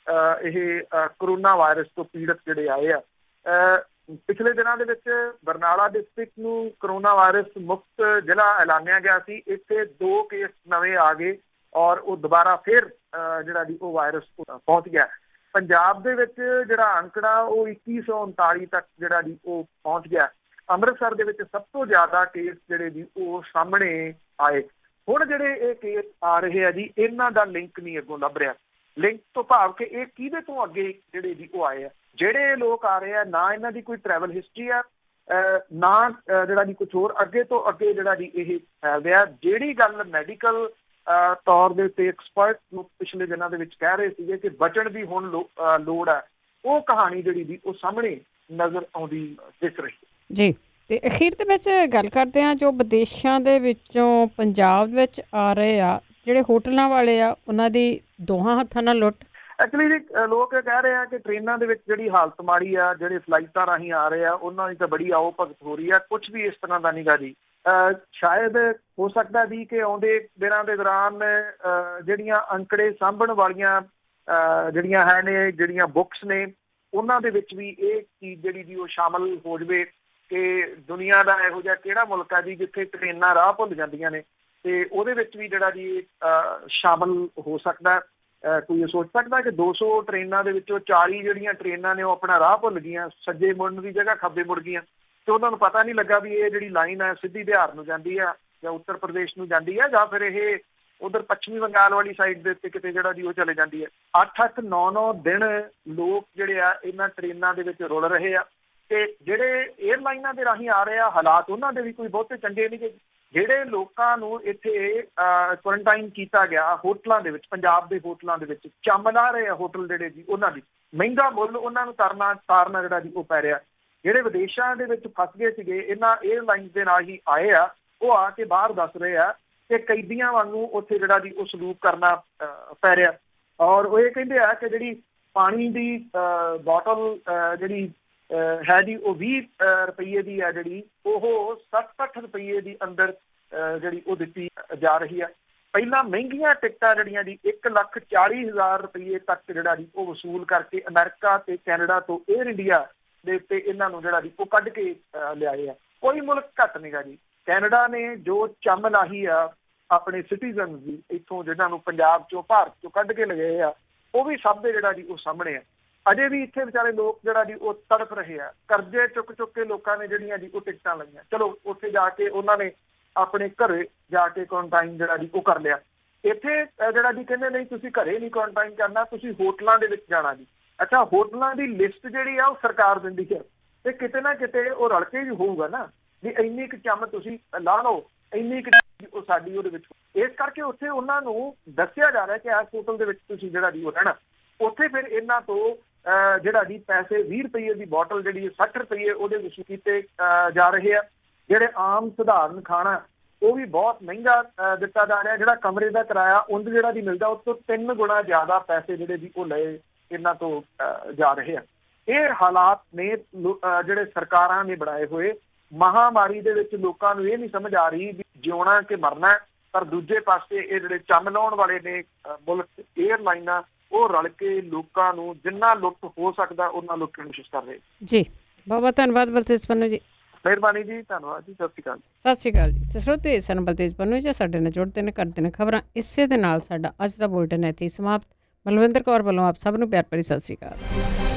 ਇਹ ਕਰੋਨਾ ਵਾਇਰਸ ਤੋਂ ਪੀੜਤ ਜਿਹੜੇ ਆਏ ਆ। ਪਿਛਲੇ ਦਿਨਾਂ ਦੇ ਵਿੱਚ ਬਰਨਾਲਾ ਡਿਸਟ੍ਰਿਕਟ ਨੂੰ ਕਰੋਨਾ ਵਾਇਰਸ ਮੁਕਤ ਜ਼ਿਲ੍ਹਾ ਐਲਾਨਿਆ ਗਿਆ ਸੀ। ਇੱਥੇ 2 ਕੇਸ ਨਵੇਂ ਆ ਗਏ ਔਰ ਉਹ ਦੁਬਾਰਾ ਫਿਰ ਜਿਹੜਾ ਜੀ ਉਹ ਵਾਇਰਸ ਪਹੁੰਚ ਗਿਆ। ਪੰਜਾਬ ਦੇ ਵਿੱਚ ਜਿਹੜਾ ਅੰਕੜਾ ਉਹ 2139 ਤੱਕ ਜਿਹੜਾ ਜੀ ਉਹ ਪਹੁੰਚ ਗਿਆ। ਅੰਮ੍ਰਿਤਸਰ ਦੇ ਵਿੱਚ ਸਭ ਤੋਂ ਜ਼ਿਆਦਾ ਕੇਸ ਜਿਹੜੇ ਜੀ ਉਹ ਸਾਹਮਣੇ ਆਏ। ਹੁਣ ਜਿਹੜੇ ਇਹ ਕੇਸ ਆ ਰਹੇ ਆ ਜੀ ਇਹਨਾਂ ਦਾ ਲਿੰਕ ਨਹੀਂ ਅੱਗੋਂ ਲੱਭ ਰਿਹਾ। ਲਿੰਕ ਤੋਂ ਭਾਵ ਕਿ ਇਹ ਕਿਹਦੇ ਤੋਂ ਅੱਗੇ ਜਿਹੜੇ ਜੀ ਉਹ ਆਏ ਆ। ਜਿਹੜੇ ਲੋਕ ਆ ਰਹੇ ਆ ਨਾ ਇਹਨਾਂ ਦੀ ਕੋਈ ਟਰੈਵਲ ਹਿਸਟਰੀ ਆ ਨਾ ਜਿਹੜਾ ਜੀ ਕੁਛ ਹੋਰ, ਅੱਗੇ ਤੋਂ ਅੱਗੇ ਜਿਹੜਾ ਜੀ ਇਹ ਫੈਲ ਰਿਹਾ। ਜਿਹੜੀ ਗੱਲ ਮੈਡੀਕਲ ਤੌਰ ਦੇ ਉੱਤੇ ਐਕਸਪਰਟ ਨੂੰ ਪਿਛਲੇ ਦਿਨਾਂ ਦੇ ਵਿੱਚ ਕਹਿ ਰਹੇ ਸੀਗੇ ਕਿ ਬਚਣ ਦੀ ਹੁਣ ਲੋੜ ਹੈ, ਉਹ ਕਹਾਣੀ ਜਿਹੜੀ ਜੀ ਉਹ ਸਾਹਮਣੇ ਨਜ਼ਰ ਆਉਂਦੀ ਦਿਸ ਰਹੀ ਜੀ। ਤੇ ਅਖੀਰ ਦੇ ਵਿੱਚ ਗੱਲ ਕਰਦੇ ਹਾਂ, ਜੋ ਵਿਦੇਸ਼ਾਂ ਦੇ ਵਿੱਚੋਂ ਪੰਜਾਬ ਵਿੱਚ ਆ ਰਹੇ ਆ ਜਿਹੜੇ ਹੋਟਲਾਂ ਵਾਲੇ ਆ ਉਹਨਾਂ ਦੀ ਦੋਹਾਂ ਹੱਥਾਂ ਨਾਲ ਲੁੱਟ। ਐਕਚੁਅਲੀ ਜੀ ਲੋਕ ਕਹਿ ਰਹੇ ਆ ਕਿ ਟ੍ਰੇਨਾਂ ਦੇ ਵਿੱਚ ਜਿਹੜੀ ਹਾਲਤ ਮਾੜੀ ਆ, ਜਿਹੜੇ ਫਲਾਈਟਾਂ ਰਾਹੀਂ ਆ ਰਹੇ ਆ ਉਹਨਾਂ ਦੀ ਤਾਂ ਬੜੀ ਆਓ ਭਗਤ ਹੋ ਰਹੀ ਆ। ਕੁਛ ਵੀ ਇਸ ਤਰ੍ਹਾਂ ਦਾ ਨੀਗਾ ਜੀ। ਸ਼ਾਇਦ ਹੋ ਸਕਦਾ ਜੀ ਕਿ ਆਉਂਦੇ ਦਿਨਾਂ ਦੇ ਦੌਰਾਨ ਜਿਹੜੀਆਂ ਅੰਕੜੇ ਸਾਂਭਣ ਵਾਲੀਆਂ ਜਿਹੜੀਆਂ ਹੈ ਨੇ, ਜਿਹੜੀਆਂ ਬੁੱਕਸ ਨੇ, ਉਹਨਾਂ ਦੇ ਵਿੱਚ ਵੀ ਇਹ ਚੀਜ਼ ਜਿਹੜੀ ਜੀ ਉਹ ਸ਼ਾਮਲ ਹੋ ਜਾਵੇ ਕਿ ਦੁਨੀਆ ਦਾ ਇਹੋ ਜਿਹਾ ਕਿਹੜਾ ਮੁਲਕ ਆ ਜੀ ਜਿੱਥੇ ਟ੍ਰੇਨਾਂ ਰਾਹ ਭੁੱਲ ਜਾਂਦੀਆਂ ਨੇ, ਤੇ ਉਹਦੇ ਵਿੱਚ ਵੀ ਜਿਹੜਾ ਜੀ ਸ਼ਾਮਲ ਹੋ ਸਕਦਾ। ਕੋਈ ਸੋਚ ਸਕਦਾ ਕਿ 200 ਟ੍ਰੇਨਾਂ ਦੇ ਵਿੱਚੋਂ 40 ਜਿਹੜੀਆਂ ਟ੍ਰੇਨਾਂ ਨੇ ਉਹ ਆਪਣਾ ਰਾਹ ਭੁੱਲ ਗਈਆਂ, ਸੱਜੇ ਮੁੜਨ ਦੀ ਜਗ੍ਹਾ ਖੱਬੇ ਮੁੜ ਗਈਆਂ, ਤੇ ਉਹਨਾਂ ਨੂੰ ਪਤਾ ਨਹੀਂ ਲੱਗਾ ਵੀ ਇਹ ਜਿਹੜੀ ਲਾਈਨ ਹੈ ਸਿੱਧੀ ਬਿਹਾਰ ਨੂੰ ਜਾਂਦੀ ਆ ਜਾਂ ਉੱਤਰ ਪ੍ਰਦੇਸ਼ ਨੂੰ ਜਾਂਦੀ ਆ ਜਾਂ ਫਿਰ ਇਹ ਉਧਰ ਪੱਛਮੀ ਬੰਗਾਲ ਵਾਲੀ ਸਾਈਡ ਦੇ ਉੱਤੇ ਕਿਤੇ ਜਿਹੜਾ ਜੀ ਉਹ ਚਲੇ ਜਾਂਦੀ ਹੈ। 8-8, 9-9 ਦਿਨ ਲੋਕ ਜਿਹੜੇ ਆ ਇਹਨਾਂ ਟ੍ਰੇਨਾਂ ਦੇ ਵਿੱਚ ਰੁਲ ਰਹੇ ਆ ਤੇ ਜਿਹੜੇ ਏਅਰਲਾਈਨਾਂ ਦੇ ਰਾਹੀਂ ਆ ਰਹੇ ਆ ਹਾਲਾਤ ਉਹਨਾਂ ਦੇ ਵੀ ਕੋਈ ਬਹੁਤੇ ਚੰਗੇ ਨਹੀਂ। ਜਿਹੜੇ ਲੋਕਾਂ ਨੂੰ ਇੱਥੇ ਕੁਆਰੰਟਾਈਨ ਕੀਤਾ ਗਿਆ ਹੋਟਲਾਂ ਦੇ ਵਿੱਚ, ਪੰਜਾਬ ਦੇ ਹੋਟਲਾਂ ਦੇ ਵਿੱਚ ਚੰਮ ਲਾ ਰਹੇ ਆ ਹੋਟਲ ਜਿਹੜੇ ਜੀ ਉਹਨਾਂ ਦੀ ਮਹਿੰਗਾ ਮੁੱਲ ਉਹਨਾਂ ਨੂੰ ਤਾਰਨਾ ਜਿਹੜਾ ਜੀ ਉਹ ਪੈ ਰਿਹਾ। ਜਿਹੜੇ ਵਿਦੇਸ਼ਾਂ ਦੇ ਵਿੱਚ ਫਸ ਗਏ ਸੀਗੇ ਇਹਨਾਂ ਏਅਰਲਾਈਨਸ ਦੇ ਨਾਲ ਹੀ ਆਏ ਆ, ਉਹ ਆ ਕੇ ਬਾਹਰ ਦੱਸ ਰਹੇ ਆ ਕਿ ਕੈਦੀਆਂ ਵਾਂਗੂ ਉੱਥੇ ਜਿਹੜਾ ਜੀ ਉਹ ਸਲੂਕ ਕਰਨਾ ਪੈ ਰਿਹਾ। ਔਰ ਉਹ ਇਹ ਕਹਿੰਦੇ ਆ ਕਿ ਜਿਹੜੀ ਪਾਣੀ ਦੀ ਬੋਟਲ ਜਿਹੜੀ ਹੈ ਜੀ ਉਹ 20 ਰੁਪਈਏ ਦੀ ਹੈ, ਜਿਹੜੀ ਉਹ 60-60 ਰੁਪਈਏ ਦੀ ਅੰਦਰ ਜਿਹੜੀ ਉਹ ਦਿੱਤੀ ਜਾ ਰਹੀ ਹੈ। ਪਹਿਲਾਂ ਮਹਿੰਗੀਆਂ ਟਿਕਟਾਂ ਜਿਹੜੀਆਂ ਜੀ 1,40,000 ਰੁਪਈਏ ਤੱਕ ਜਿਹੜਾ ਜੀ ਉਹ ਵਸੂਲ ਕਰਕੇ ਅਮਰੀਕਾ ਤੇ ਕੈਨੇਡਾ ਤੋਂ ਏਅਰ ਇੰਡੀਆ ਦੇ ਉੱਤੇ ਇਹਨਾਂ ਨੂੰ ਜਿਹੜਾ ਜੀ ਉਹ ਕੱਢ ਕੇ ਲਿਆਏ ਆ। ਕੋਈ ਮੁਲਕ ਘੱਟ ਨੀਗਾ ਜੀ। ਕੈਨੇਡਾ ਨੇ ਜੋ ਚੰਮ ਲਾਹੀ ਆ ਆਪਣੇ ਸਿਟੀਜ਼ਨ ਦੀ ਇੱਥੋਂ ਜਿਹਨਾਂ ਨੂੰ ਪੰਜਾਬ ਚੋਂ ਭਾਰਤ ਚੋਂ ਕੱਢ ਕੇ ਲਗਾਏ ਆ, ਉਹ ਵੀ ਸਭ ਦੇ ਜਿਹੜਾ ਜੀ ਉਹ ਸਾਹਮਣੇ ਆ। ਅਜੇ ਵੀ ਇੱਥੇ ਵਿਚਾਰੇ ਲੋਕ ਜਿਹੜਾ ਜੀ ਉਹ ਤੜਫ ਰਹੇ ਆ। ਕਰਜ਼ੇ ਚੁੱਕ ਕੇ ਲੋਕਾਂ ਨੇ ਜਿਹੜੀਆਂ ਜੀ ਉਹ ਟਿਕਟਾਂ ਲਈਆਂ। ਚਲੋ ਉੱਥੇ ਜਾ ਕੇ ਉਹਨਾਂ ਨੇ ਆਪਣੇ ਘਰੇ ਜਾ ਕੇ ਕੁਆਰੰਟਾਈਨ ਜਿਹੜਾ ਜੀ ਉਹ ਕਰ ਲਿਆ। ਇੱਥੇ ਜਿਹੜਾ ਜੀ ਕਹਿੰਦੇ ਨਹੀਂ ਤੁਸੀਂ ਘਰੇ ਨਹੀਂ ਕੁਆਰੰਟਾਈਨ ਕਰਨਾ, ਤੁਸੀਂ ਹੋਟਲਾਂ ਦੇ ਵਿੱਚ ਜਾਣਾ ਜੀ। ਅੱਛਾ, ਹੋਟਲਾਂ ਦੀ ਲਿਸਟ ਜਿਹੜੀ ਆ ਉਹ ਸਰਕਾਰ ਦਿੰਦੀ ਹੈ ਤੇ ਕਿਤੇ ਨਾ ਕਿਤੇ ਉਹ ਰਲ ਕੇ ਵੀ ਹੋਊਗਾ ਨਾ ਵੀ ਇੰਨੀ ਕੁ ਚੰਮ ਤੁਸੀਂ ਲਾ ਲਓ, ਇੰਨੀ ਕੁ ਉਹ ਸਾਡੀ ਉਹਦੇ ਵਿੱਚ। ਇਸ ਕਰਕੇ ਉੱਥੇ ਉਹਨਾਂ ਨੂੰ ਦੱਸਿਆ ਜਾ ਰਿਹਾ ਕਿ ਇਸ ਹੋਟਲ ਦੇ ਵਿੱਚ ਤੁਸੀਂ ਜਿਹੜਾ ਜੀ ਉਹ ਰਹਿਣਾ। ਉੱਥੇ ਫਿਰ ਇਹਨਾਂ ਤੋਂ ਜਿਹੜਾ ਜੀ ਪੈਸੇ 20 ਰੁਪਈਏ ਦੀ ਬੋਟਲ ਜਿਹੜੀ 60 ਰੁਪਈਏ ਉਹਦੇ ਵਿੱਚ ਕੀਤੇ ਜਾ ਰਹੇ ਆ। ਜਿਹੜੇ ਆਮ ਸਧਾਰਨ ਖਾਣਾ ਉਹ ਵੀ ਬਹੁਤ ਮਹਿੰਗਾ ਦਿੱਤਾ ਜਾ ਰਿਹਾ। ਜਿਹੜਾ ਕਮਰੇ ਦਾ ਕਿਰਾਇਆ ਉਂਝ ਜਿਹੜਾ ਜੀ ਮਿਲਦਾ ਉਸ ਤੋਂ 3 ਗੁਣਾ ਜ਼ਿਆਦਾ ਪੈਸੇ ਜਿਹੜੇ ਜੀ ਉਹ ਲਏ ਇਹਨਾਂ ਤੋਂ ਜਾ ਰਹੇ ਆ। ਇਹ ਹਾਲਾਤ ਨੇ ਜਿਹੜੇ ਸਰਕਾਰਾਂ ਨੇ ਬਣਾਏ ਹੋਏ। ਮਹਾਮਾਰੀ ਦੇ ਵਿੱਚ ਲੋਕਾਂ ਨੂੰ ਇਹ ਨਹੀਂ ਸਮਝ ਆ ਰਹੀ ਵੀ ਜਿਉਣਾ ਕਿ ਮਰਨਾ, ਪਰ ਦੂਜੇ ਪਾਸੇ ਇਹ ਜਿਹੜੇ ਚੰਮ ਲਾਉਣ ਵਾਲੇ ਨੇ ਮੁਲਕ ਏਅਰਲਾਈਨਾਂ, ਉਹ ਰਲ ਕੇ ਲੋਕਾਂ ਨੂੰ ਜਿੰਨਾ ਲੁੱਟ ਹੋ ਸਕਦਾ ਉਹਨਾਂ ਲੁੱਟਣ ਦੀ ਕੋਸ਼ਿਸ਼ ਕਰ ਰਹੇ ਜੀ। ਬਹੁਤ ਬਹੁਤ ਧੰਨਵਾਦ ਬਲਤੇਜ ਪੰਨੂ ਜੀ। ਮਿਹਰਬਾਨੀ ਜੀ, ਧੰਨਵਾਦ ਜੀ, ਸਤਿ ਸ਼੍ਰੀ ਅਕਾਲ। ਸਤਿ ਸ਼੍ਰੀ ਅਕਾਲ ਜੀ। ਤੇ ਸਰੋਤੇ ਸਨ ਬਲਤੇਜ ਪੰਨੂ ਜੀ ਸਾਡੇ ਨਾਲ ਜੁੜਦੇ ਨੇ, ਕਰਦੇ ਨੇ ਖਬਰਾਂ। ਇਸੇ ਦੇ ਨਾਲ ਸਾਡਾ ਅੱਜ ਦਾ ਬੁਲਟਨ ਇੱਥੇ ਸਮਾਪਤ। ਬਲਵਿੰਦਰ ਕੌਰ ਵੱਲੋਂ ਆਪ ਸਭ ਨੂੰ ਪਿਆਰ ਭਰੀ ਸਤਿ ਸ਼੍ਰੀ ਅਕਾਲ।